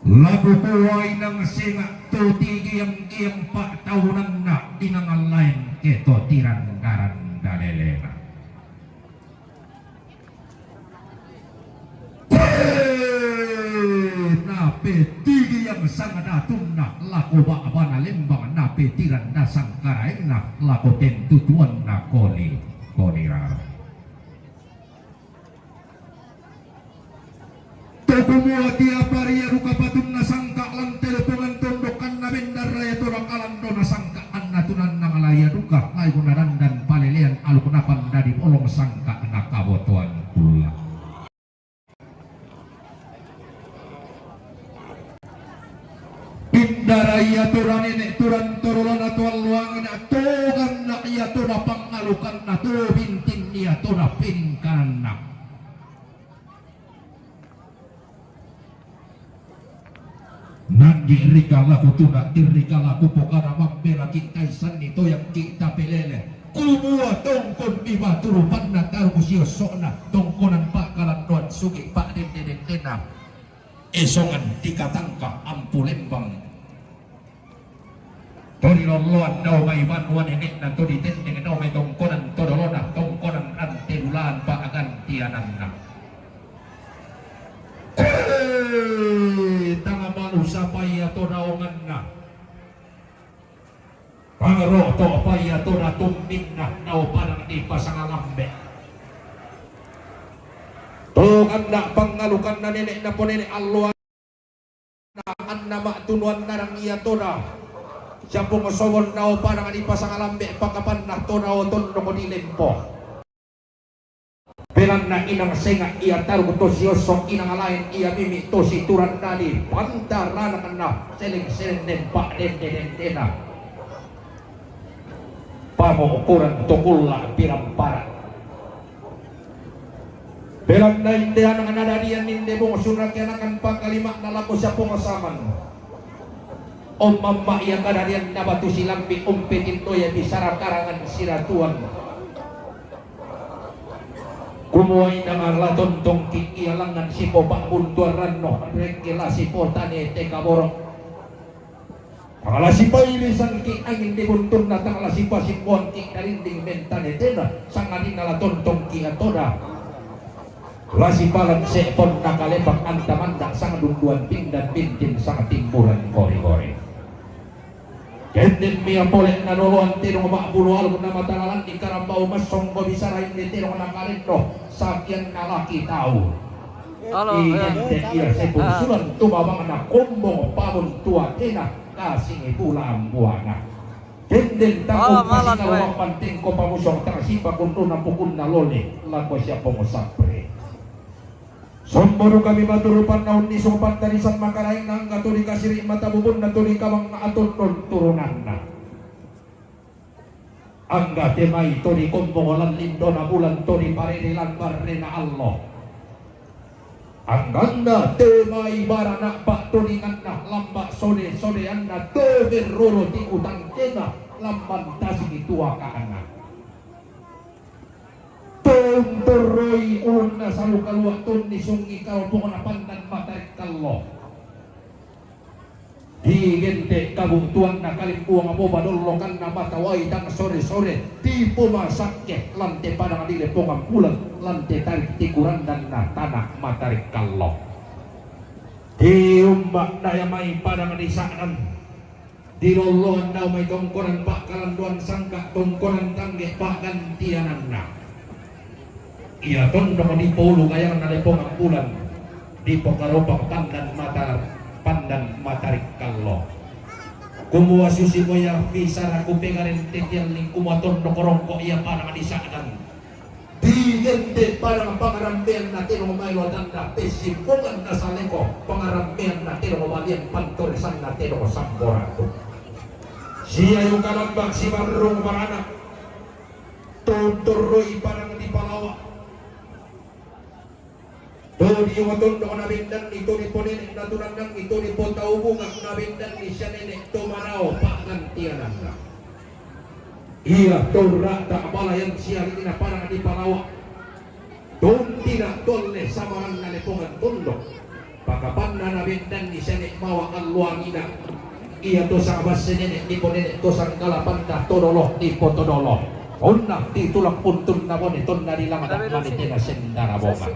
Lagu kuway ng singa tutigi ang iyang patawanan na inangal lain keto tiran garan dalelena. Nape tigi yang sangadatun na laku baaban alimbang nape tiran na sangkarain na laku tentutuan na konira. Kumua tiap hari ya ruka patun na sangka lang telepongan tondokan na bendar raya torang alando na sangka anatunan na malaya duka ngay gunaran dan palilian alukunapan dari olong sangka na kabotuan pula. Indaraya turan ini turan turulan atuan luangin atugan na iya tuna pangalukan na tu bintin iya tuna pinkan na. Nagirika laku tuna tirika laku pokara mampera kita seni to yang kita pelele kumua tongkon biba turupan na taruh usio sokna tongkonan pak kalan doan sugi pak den tena esongan dikatangka ampu lembang tori loloan dau mai manuan enek na to ditendeng dau mai tongkonan todolona tongkonan anterulan pak agan tianan na tanga malu sapaya to naongan na Mangro to paya to na tumbing na nao parang di pasangalambe. Tuhan na pangalukan na nenek na po nenek alwa na anama tunuan narang iya to na. Siya po masawon nao parang di pasangalambe pagkapan na to nao tondo ko dilempo. Belang na inang senga iya taruh to siosok inang lain iya mimi to si turan nadi pantaran na seleng-seleng nempak den-den-den pamo ukuran tukulla piramparan belang na inde anang nadarian inde mong sunakanakan pangkalima na lapo siya pengasaman om mamma iya kadarian na batu silampi umpitin to ya bisara karangan siratuan kumuay na marlaton tong kikialangan si po bakbuntuan no rekila si po tani teka borok tangala si pa ilisan ki angin di buntun na tangala si pa si po ki karinding mentane tena sanganin nalaton tong ki atoda lasi palan se pon nakalepak antamanda sang dunduan pindan pintin sang timburan kori-kori Kenden mia boleh nanoloan tirong makbulu alun nama talalan di karambau masong ko bisarain di tirong nakalito sakyan nalaki tahu. Halo, Kenden iya sepun sulan tumabang na kumbong pabon tua tina kasing ipulang buana. Kenden takong kasing nalawang panting ko pamusong tersipa kunto na pukun na loli lago siya pongosapre. Somboro kami maturupan naon ni sopan tarisan makaraing nang katuli kasiri mata bubun na tuli kamang aton turunan na. Angga temay tuli kumbongolan lindo na bulan tuli parinilan barre na Allah. Angganda temay barana pak tulingan na lamba sode-sodean na teber rolo di utang tena lamban tasing itua kaana. Tontoroi ulun na salu kaluak tun ni sungi kau pokok na pandan matarik kallo di gente kabuntuan na kalimpuang amo badolokan na matawai tang sore-sore di pumasake lante padang adile pongang pulang lante tarik tikuran dan na tanah matarik kallo di umbak daya mai padang adisaan di lolohan daw may tongkonan bakalan duan sangka tongkonan tangge bahkan tianan na iya tondo di polo kaya na lepong ang bulan di pangkaropang pandan matarik kallo kumuha susi mo ya visara kupengarin titian ling kumaton no korongko iya parang adisaan di gente parang pangarampian na tinong maylo tanda pesipungan na sa leko pangarampian na tinong malian panturisan na tinong samborato siya yung kalambak si marong marana tuturoy parang di palawa Dodi yung matun doon na bindan ito ni po nenek na tunandang ito ni po taubung ang nabindan ni siya nenek tumanaw pakantianan na. Iya tora tak balayan siya ini na parang di palawa. Doon tidak tole samaran na lepongan tundok. Pagkapan na nabindan ni siya nenek mawa ang luangina. Iya to sa abas si nenek ni po nenek to sang kalapanda todolo di po todolo. Unna titulak puntun na po nito na nilang manitina sendara boman.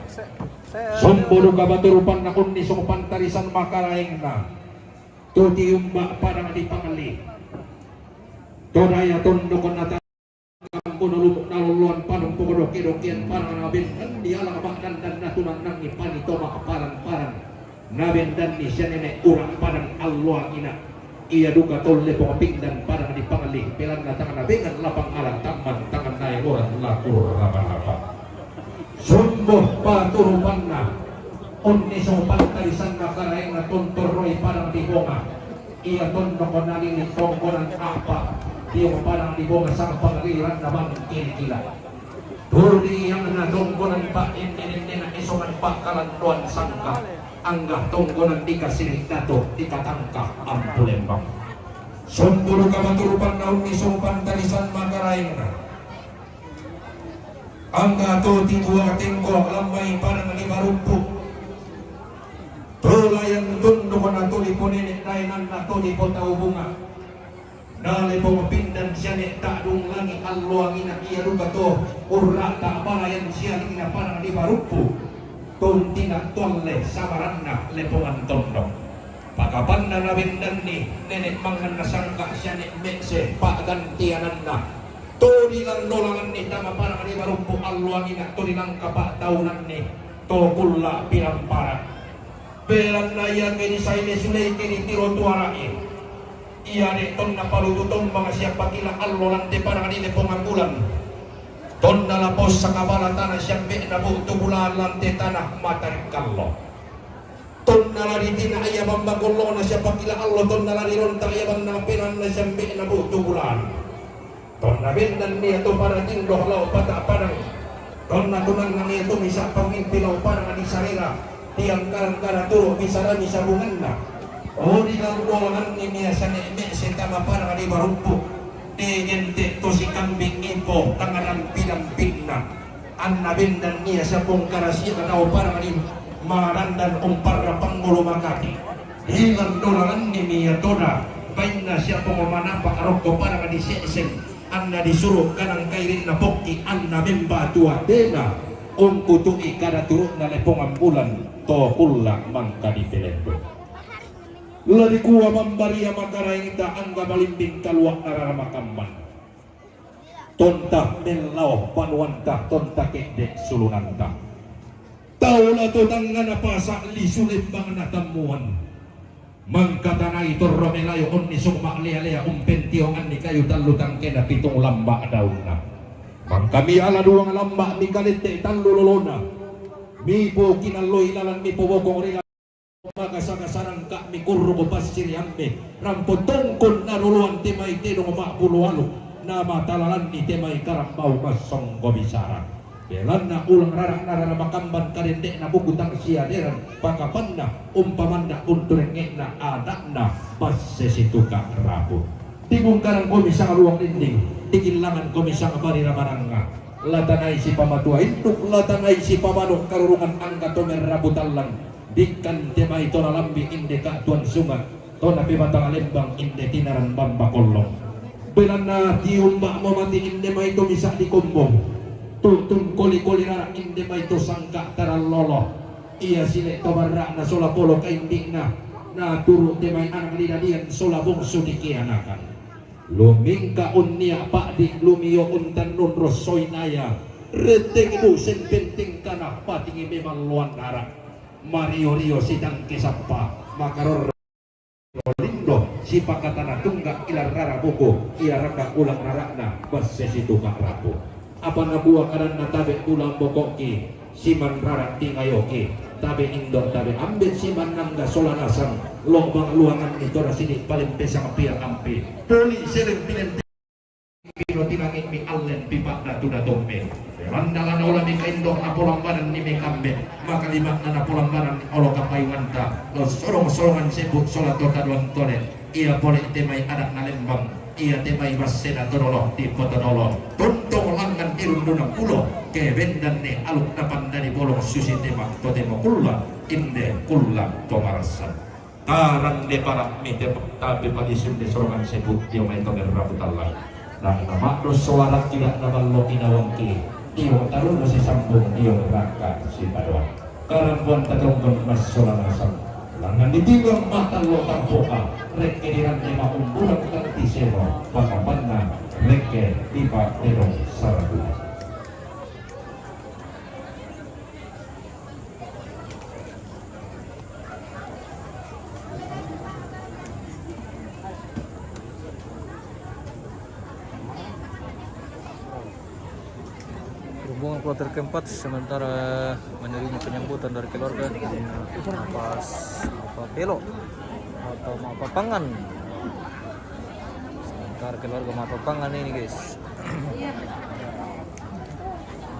Somboro kabaturupan na kundi sopan tarisan makaraing na tuti umba parang di pangali toraya tondo kon nata kuno lumuk naluluan panong pugoro kidokian parang nabin di alang bakdan dan natunan nangi panito makaparan-paran nabin dan ni siya nenek urang parang alwa ina iya duka tolle pokoping dan parang di pangali pelan na tangan nabingan lapang alang taman tangan naya orang lakur raban-raban sumbuh paturupan na unni sopan tarisan na karaing na tuntoroy parang di bunga iya tondo ko nalilit tongkonan apa iya parang di bunga sang pangaliran na bang kinikila tuli yang na tongkonan pa hindi na isungan pa kalantuan sangka angga tongkonan di kasinig dato di katangka ang pulembang sumbuh kapaturupan na unni sopan tarisan makaraing na angga to tibuang tingko lamay parang limarumpu tulayan tundo ko na tuli po nenek dainan na tuli po tau bunga nali po mapindan siya ni takdung langi alluang ina iya luka to urra tak balayan siya ina parang limarumpu tunti na tolle samaran na lepongan tondo Pakapan na nawindan ni nenek mangan nasangka siya ni mekse pak gantianan na turi lang nolangan ni tama parang ni marumpu alwang ina turi lang kapak tahunan ni to kulla pirang para peran na iya kini saile sulay kini tiro tuarai iya ni ton na palututong mga siya pakila alwalan te parang ni pongabulan ton na lapos sa kabala tanah siya be na buto bulan lante tanah matarikalo ton nalari tina aya bambagulo na siya pakila Allah ton nalari ron tayaban na pinan na siya be na buto bulan ton na bindan niya to para tindoh lau pata parang ton na tunang na niya to misa pamimpilaw parang di sarira tiang karang-kara turo bisara misabungan na o di lang dolangan ni niya sa ne'me sentama parang di barumpo di gente to si kambing ipo tangaran pilampin na an na bindan niya sa pong karasya na parang di marandan para Pangulo Makati hilang dolangan ni Mia Toda bain na siya pumamana pakaroko para di sesen anna disuruh kanang kairin na pokki anna memba tua dena kutu'i kada turun na lepong ambulan to kulla mangka di pelendo lari kuwa mambaria makaraing ita angga balimbing kaluak nararamakamman tontah melau panuantah tontah kedek sulunantah tahu lah tu tangan apa sakli sulit bang natamuan mangkatanai torro melayo onni sukma lea umpentiongan ni kayu talu tangkena pitung lambak daunna mangkami ala duang lambak mi kalite talu lolona mi po kinaloy lalan mi po bokong rila maka sakasaran kak mi kurro ko pasir yambe rampo tongkon naruluan temay tenong makpulualo nama talalan ni temay karambau masong komisara belan na ulang rarak narana makamban karendek na bukutang siaderan pakapan na umpaman na unturengek na anak na pasesitu ka rabu tibung karang komisa ruang dinding tikilangan komisa barira maranga latanay si pamatua induk latanay si pamanok karurungan angka tomer rabu talang dikan tema itu lambi inde ka tuan sungat tona pibatang lembang inde tinaran bamba kolong belan na tiumba mamati inde ma itu bisa dikombong tuntun koli-koli rarak inde ma itu sangka taral lolo iya sile tabarrak na sola polo kaindik na turu temay anak lidadian sola bungsu dikianakan lumingka unnia pak di lumiyo untan nun rosoy naya reteng itu senpenting kana patingi memang luan darat Mario Rio sidang kisapa makaror lindo si pakatana tunggak ilar rara buku ia raka ulang rarakna basesi tukak rapu apa nabuah karan tabe tulang bokoki siman rarak tingayoki tabe indor tabe ambil siman nangga solanasan lobang luangan itu rasini paling pesang piang ampi poli sering pilen kino tinangin mi allen pipak datu datombe randalan olah mi kaindok na polambanan ni mi kambe maka lima na polambanan olo kapayuanta lo sorong-sorongan sebut solat tota duang tole ia boleh temai adak na lembang ia temai basena todolo di potodolo tuntong langgan irunduna pulo kebendan ne aluk napan dari bolong susi tema totemo kulla inde kulla tomarasan tarang de para mi tapi padi sunde sorongan sebut dia main tomer rabutallah nah nama dos suara tidak naballo inawangki iyo taruh si sambung iyo raka si padwa karambuan tatonggon mas solanasang langan ditigang mata lo tampoka reke dirantai maumbulan kanti seno pakapanna reke tiba terong saradu Rombongan kloter keempat sementara menerima penyambutan dari keluarga pas apa belok atau Mapapangan. Sementara keluarga Mapapangan ini guys,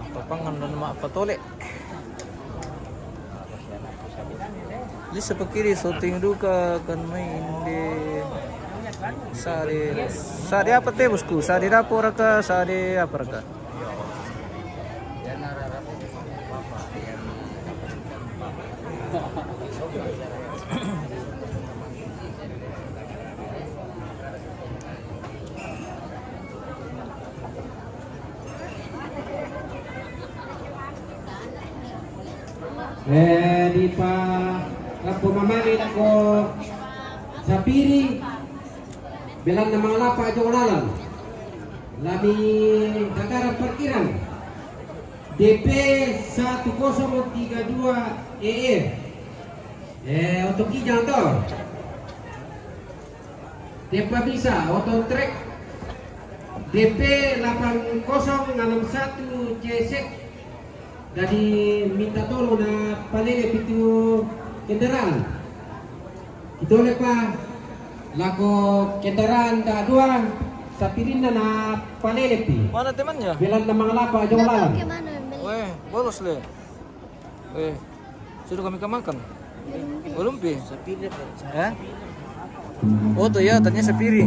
Mapapangan dan Mapatole. Ini sepekiri syuting duka akan main di sari apa teh bosku? Sari dapur kah? Sari apa kah? Di pa Kapo mamali ako Sapiri belan nama lapa jolalan lami negara parkiran DP 1032 EE untuk Kijantor Depa bisa otot trek DP 8061 CSEK dari minta tolong na palele pitu kendaraan itu oleh pak lako kendaraan tak dua sapirin na palele pi Mana temannya? belan na mga lapa jolalan Weh, bolos le. Weh, sudah kami makan. Belum pi? Hah? Oh tuh ya, tanya Sapiri.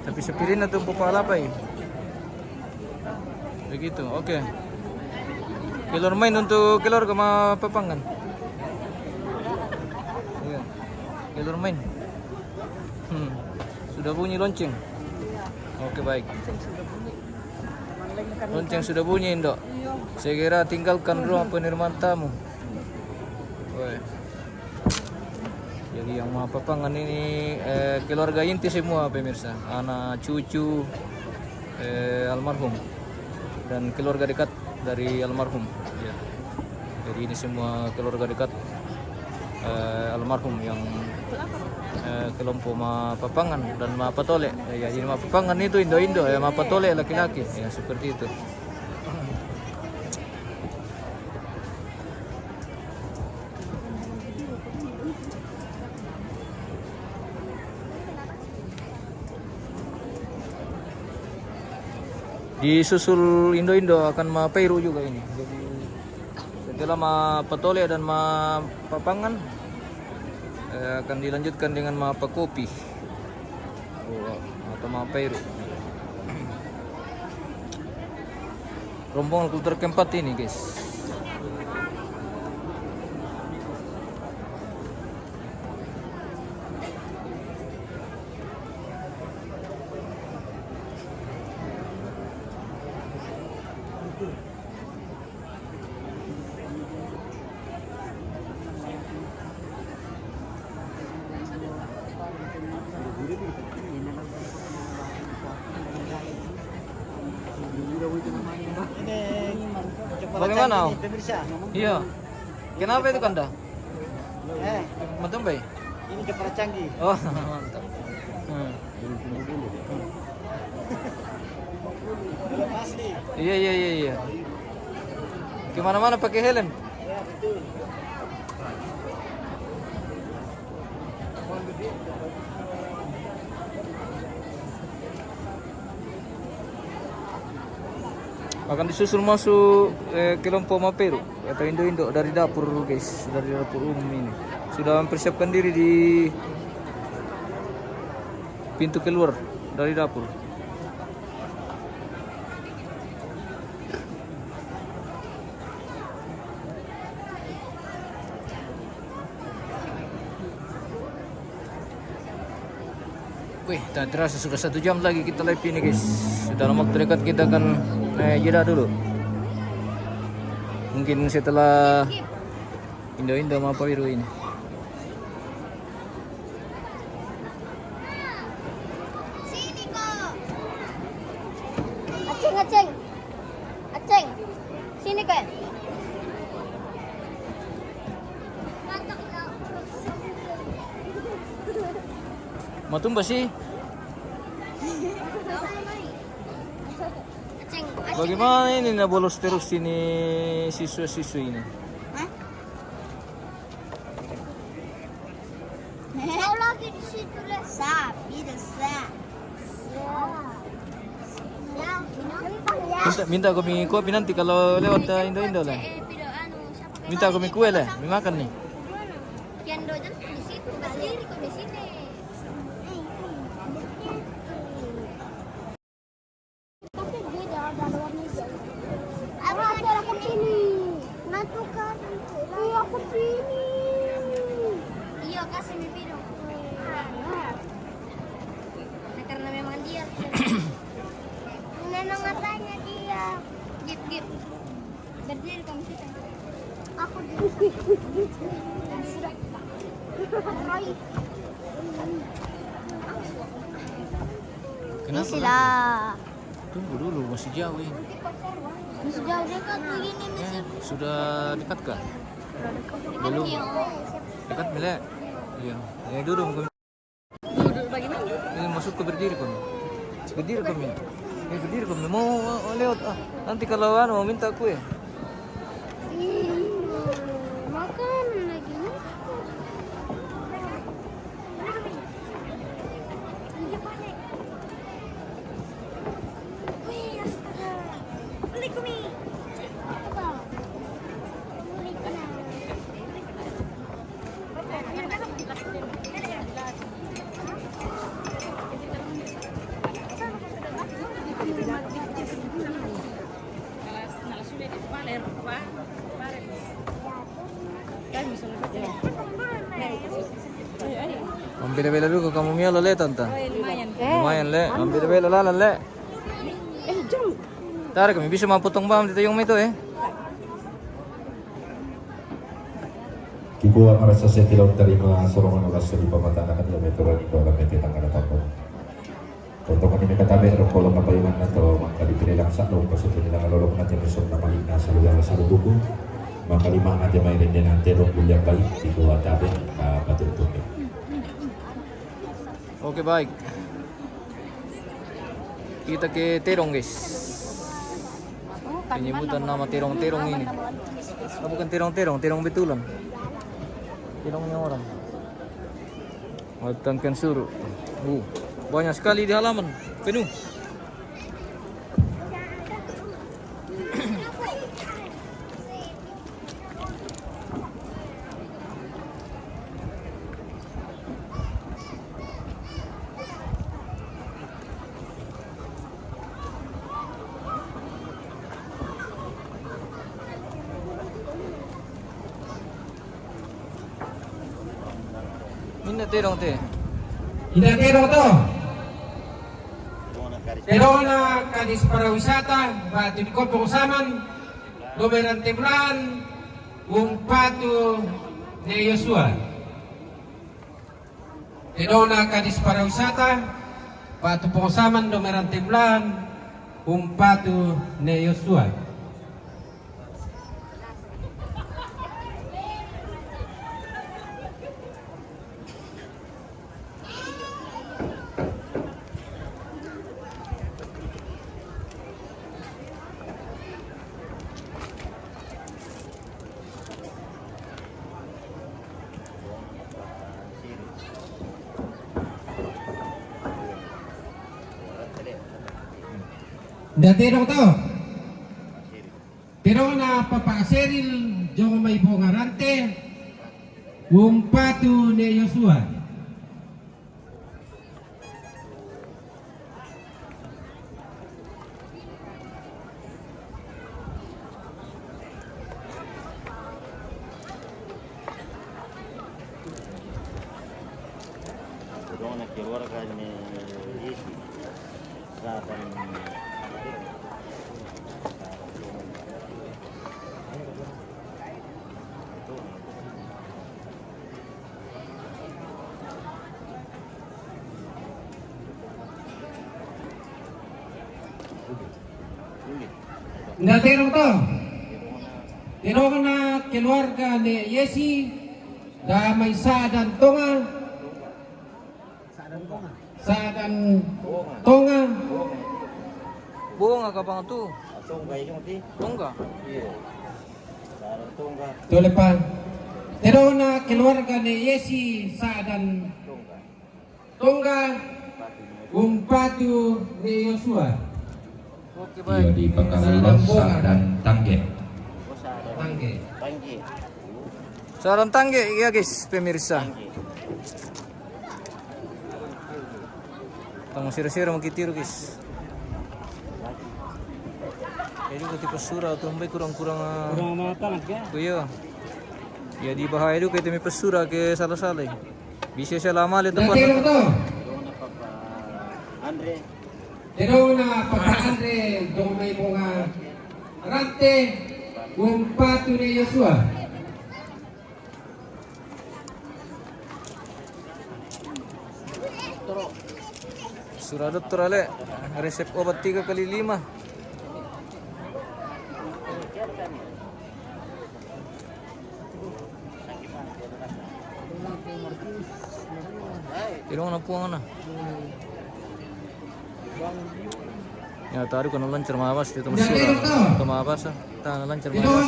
Tapi Sapiri na tuh pupala apa ya? Begitu, oke. Kelor main untuk kelor ke papangan. Iya. Kelor main. Sudah bunyi lonceng. Oke baik. Lonceng sudah bunyi Indok. Saya kira tinggalkan ruang penerimaan tamu. Woi. Jadi yang mau papangan ini keluarga inti semua pemirsa, anak cucu almarhum dan keluarga dekat dari almarhum. Ya. Jadi ini semua keluarga dekat almarhum yang kelompok papangan dan patole. Ya, jadi papangan itu Indo-Indo, ya patole laki-laki. Ya seperti itu. Disusul Indo-Indo akan Peru juga ini. Jadi setelah patole dan papangan akan dilanjutkan dengan kopi atau Peru. Rombongan kultur keempat ini guys. Bagaimana? Iya. Kenapa itu Kanda? Matumbai? Ini Jepara canggih. Oh, mantap. Asli. Iya. Kemana-mana pakai helm? Ya betul. Akan disusul masuk kelompok Peru atau Indo-Indo dari dapur guys, dari dapur umum ini. Sudah mempersiapkan diri di pintu keluar dari dapur. Wih, tak terasa sudah 1 jam lagi kita live ini guys. Dalam waktu dekat kita akan jeda dulu. Mungkin setelah Indo-Indo sama Peru ini. Sini kok. Aceng. Sini kok. Matumba sih. Bagaimana ini nggak bolos terus ini siswa-siswa ini? Kau lagi di situ lah. Sapi desa. Minta kopi nanti kalau lewat Indo-Indo lah. Minta kopi kue lah, makan nih. Kian dojan di situ, berdiri kok di sini. Aku sini. Natukan. Iya, aku sini. Iya, kasih mi piro. Nah, karena memang dia. Memang matanya dia. Gip. Berdiri kamu situ. Aku di sudah. Roy. Kenapa? Sila. Tunggu dulu, masih jauh ini. Sudah dekat begini nih. Ya, sudah dekat kah? Belum. Dekat Mile? Iya. Ya duduk. Duduk bagaimana? Ini masuk ke berdiri kon. Berdiri kon. Berdiri kon. Mau lewat nanti kalau mau minta kue. Makan lagi. Wih, astaga. Beli kumi. Apa? Beli kena. Kalau sudah di Valer, Pak. Kan bisa lebih. Ayo. Ambila-bila dulu kamu miala le tante. Lumayan. Lumayan le. Ambila-bila lalan le. Jom. Tarik kami bisa mapotong bam dito yung ito eh. Kibuan merasa saya tidak terima sorongan ulas di pematanan yang metode itu alam yang kita akan dapat. Tontokan ini kata ber kolom apa yang atau maka dipilih langsung dong pasal ini dengan lolok nanti mesum nama lina selalu yang satu buku maka lima aja mainin dan nanti dong yang baik di bawah tabe betul betul. Oke baik. Kita ke terong guys. Penyebutan nama terong-terong ini. Bukan terong-terong, terong betulan. Terongnya orang. Matangkan suruh. Banyak sekali di halaman. Penuh. Minna terong te. Hindi terong to. Terong na kadis pariwisata, batu di kopong saman, domeran teblan, umpatu ne Yosua. Terong na kadis pariwisata, batu pongsaman, domeran teblan, umpatu ne Yosua. Datero to. Pero na papaseril jong may bongarante umpatu ne Yosua. Datero to. Pero na keluarga ni Yesi da may sadan tonga. Sadan tonga. Buong ka pang tu. Tongga. Tulipan. Pero na keluarga ni Yesi sadan tonga umpatu ni Yosua. Oke Dia baik. di Pangkalan dan Tangge. Tangge. Saran tangge ya guys pemirsa. Tang sira-sira mau kitiru guys. Jadi ketika surau tuh sampai kurang-kurang Kurang matang kan? iya. Ya di bahaya itu kita mi pesura ke salah-salah. Bisa saya lama lihat tempat. Datero to. Pero na pagkaandre dong may mga rante umpatu ni Yosua. Sudah dokter Ale, resep obat 3x5. Irong na puang na. Ya taruh kena lancar mabas itu masih itu mabas ta lancar mabas.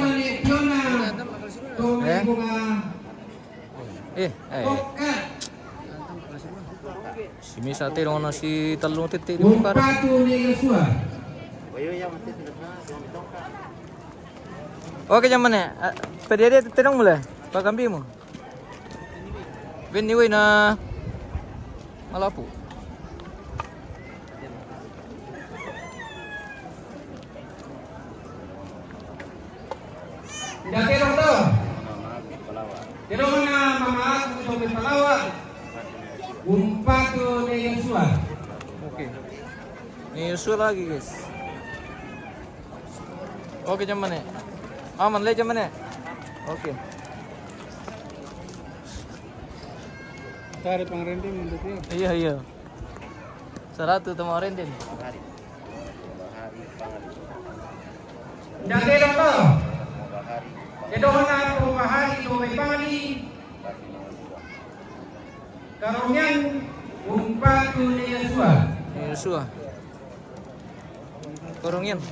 Si Misa tirong na si talong titik di muka. Oke zaman ya. Pedere tirong mulai. Pakambi mo. Biniwi na malapu. Tidak tirong to. Tirong na mamaat untuk Palawa. Umpatu ni Yosua. Oke. Ini Yosua lagi guys. Oke zaman ya. Aman le zaman ya. Oke. Tarik pengrending untuk dia. Iya iya. 100 kemarin din. Tidak tirong to. Tirong na pumahari tumay pangani. Karunyan umpatu ni Yosua. Yosua. Korongin.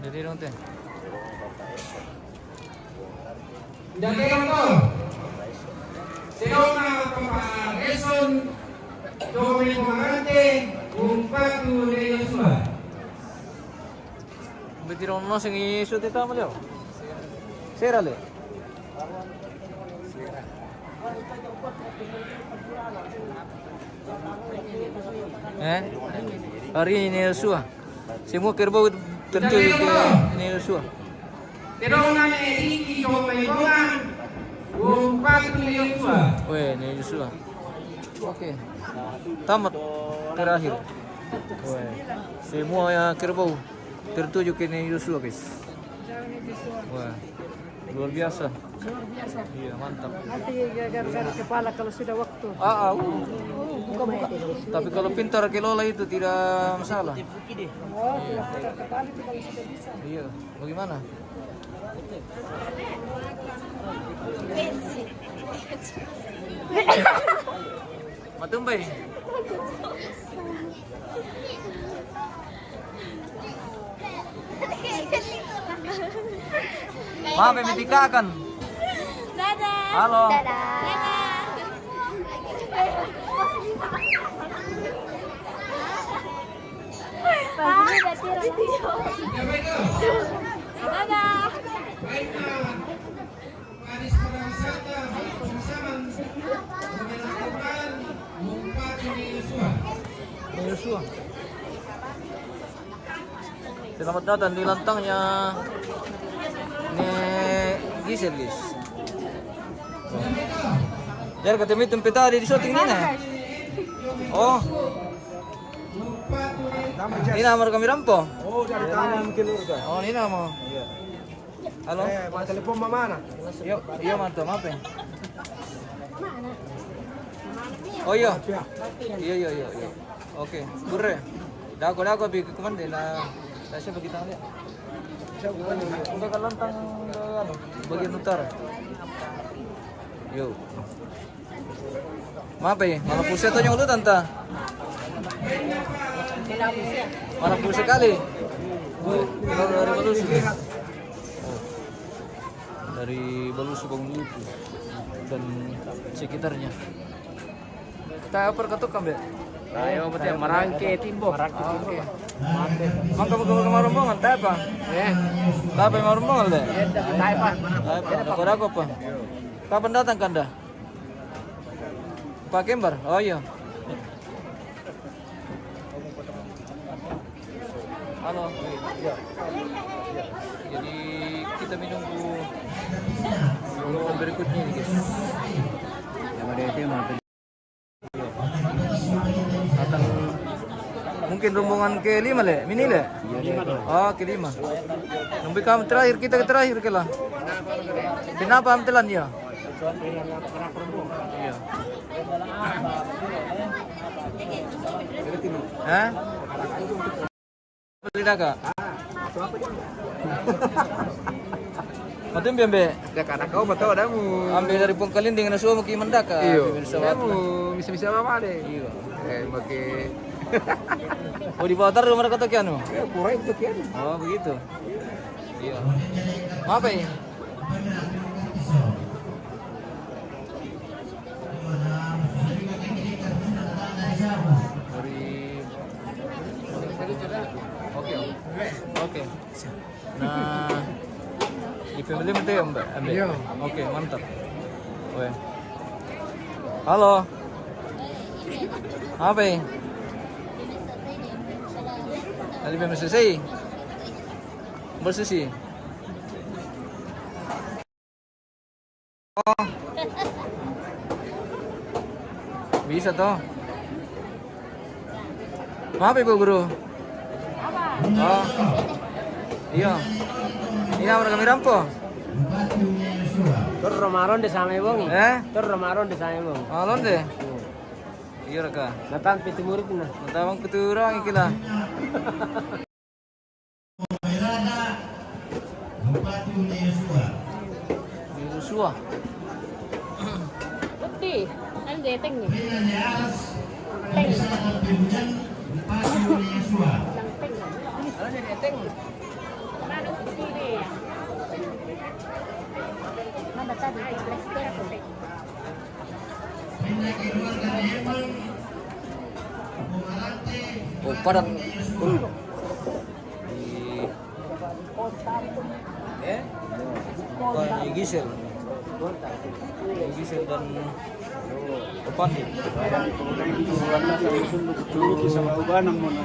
Jadi dong teh. Tidak tirong to. Tirong na pamareson tumay pumahante umpatu ni Yosua. Betiro no sing isu tita mo leo. Sera le. Hari ini Yosua. Semua kerbau terjun ini Yosua. Tirong na Eriki tumay pangan umpatu ni Yosua. Weh, ini Yosua. Oke. Tamat terakhir. Weh. Semua ya kerbau tertuju ke ini Yosua guys. Wah. Luar biasa. Iya, mantap. Nanti garu-garu kepala kalau sudah waktu. Buka-buka. Tapi kalau pintar kelola itu tidak masalah. Iya, bagaimana? Matumbay. Maaf, mitikakan. Dadah. Halo. Dadah. Pasti udah tirong. Dadah. Baik na Paris Pariwisata bersama mengenalkan umpatu ni Yosua. Yosua. Selamat datang di lantangnya ini Gisel guys. Jadi ketemu tempat tadi di syuting ini nah. Oh. Ini nomor kami rampo. Oh, dari tangan keluarga. Oh, ini nama. Halo. Mau telepon mana? Yuk, iya mantap, maaf ya. Oh iya. Iya. Oke, burre. Dago bi kemana na saya bagi tangan ya. Udah ke lantang ano, bagian utara. Yo. Maaf ya, mana pusat tuh nyulut tante. Mana pusat kali? Dari Balus. Dari Balus Bang Lutu dan sekitarnya. Kita perketuk kan, Be? Ayo betul Marangke Timbo. Oke. Mang kamu marumbongan teh apa? Tapi marumbongan deh. Tayo pa. Ako pa. Kapan datang Kanda? Pak Kembar. Oh iya. Halo. Jadi kita menunggu golongan berikutnya nih guys. Yang ada itu mungkin rombongan ke-5 le, mini le. Oh, ke-5. Nunggu kamu terakhir kita terakhir ke lah. Kenapa amtelan ya? Iya. Hah? Beli daga. Matum biambe. Dak anak kau betul ada mu. Ambil dari Pongkalin dengan semua mungkin mendaka. Bisa apa deh. Iya. Pakai Oh di bawah taruh mereka tuh kianu. kurang itu kian. Oh begitu. Iya. Apa ini? Oke. Oke. Nah, di family itu ya Mbak? Iya. Oke, mantap. Oke. Halo. Apa ini? Tadi belum selesai. Bersih. Oh. Bisa toh. Maaf Ibu Guru. Oh. Iya. Ini apa kami rampo? Tur Romaron de sama ibong. Tur Romaron de sama ibong. Alon deh. Iya raka. Natan piti murid na. Natawang keturang ikila. Yosua. Peti, ano dating niya? Oh, padat. Gisel. Gisel dan Opandi. Sama ubanang mo na.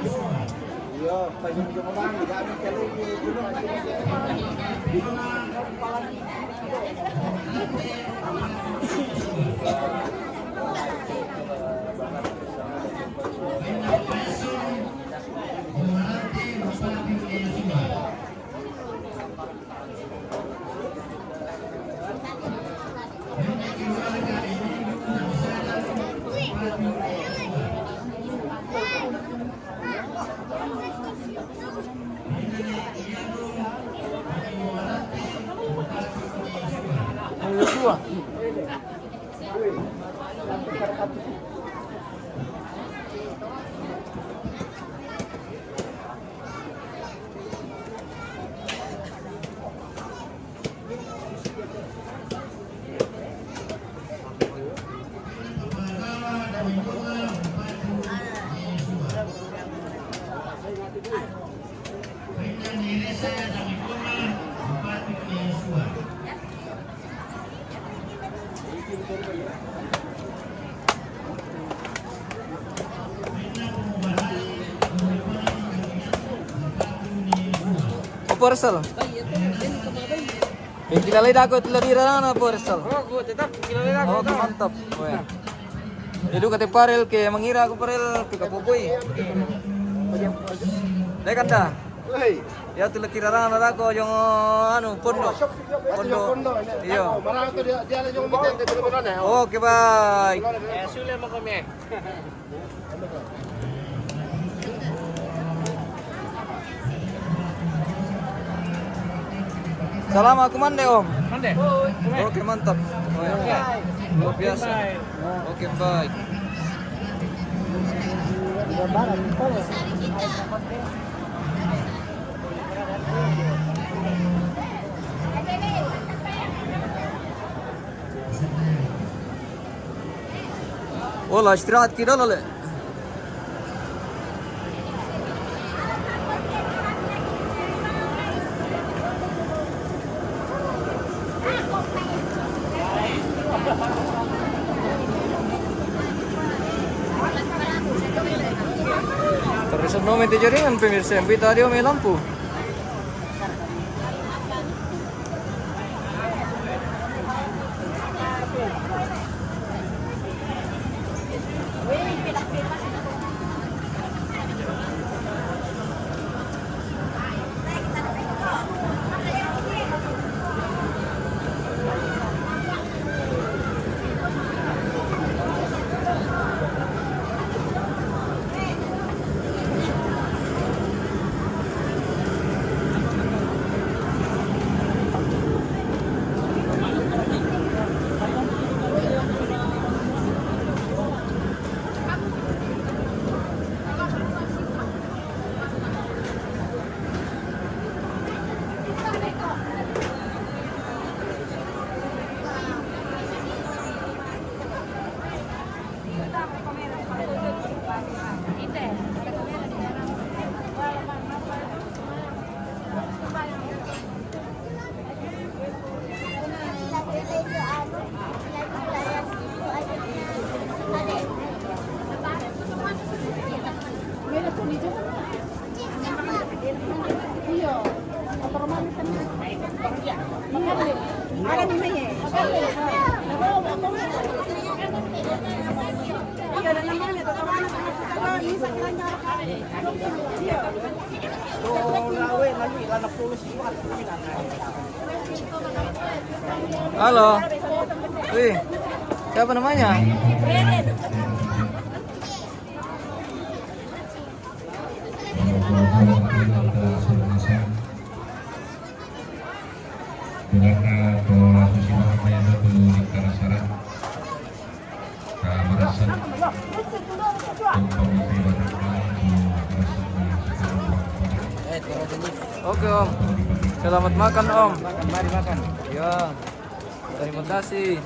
Yosua. Porsel. Kilala dako tiladira na Porsel. Oh, tetap kilala Oh, mantap. Oh, ya. Itu kata parel ke mengira aku parel ke kapopoy. Dekan dah. Ya tu kira rana dako yung anu pondok. Pondok. Iyo. Marang to dia ada yung meeting ke teleponan eh. Oke, baik. Sule mo kami. Salam aku mande Om. Mande. Oke, mantap. Oh, ya. Luar biasa. Oke, baik. Oh lah istirahat kita lah le. Terus nomor itu jaringan pemirsa, kita dia main lampu. Halo. Wih, siapa namanya? Oke Om, selamat makan Om. Mari makan. Ya, terima kasih.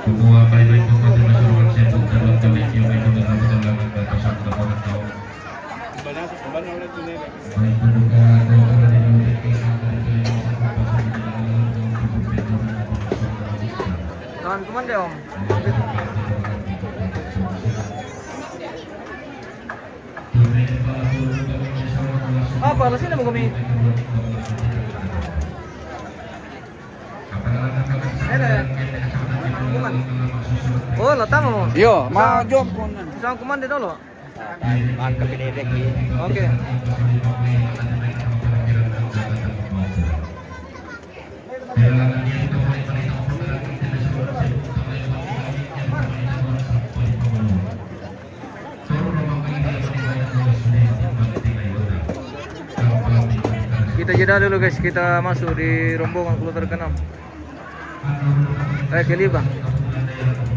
Semua baik-baik umat yang masyarakat sibuk dalam kami yang itu dengan perjalanan batasan laporan kau. Baik menduga doa dan Tahan kuman deh Om. Apa alasannya mau kami? Oh, latang mo. Yo, ma-job ko na. Isang kumande dulu. Mangka pinedek ni. Oke. Kita jeda dulu guys, kita masuk di rombongan kloter ke-6. Ke 5.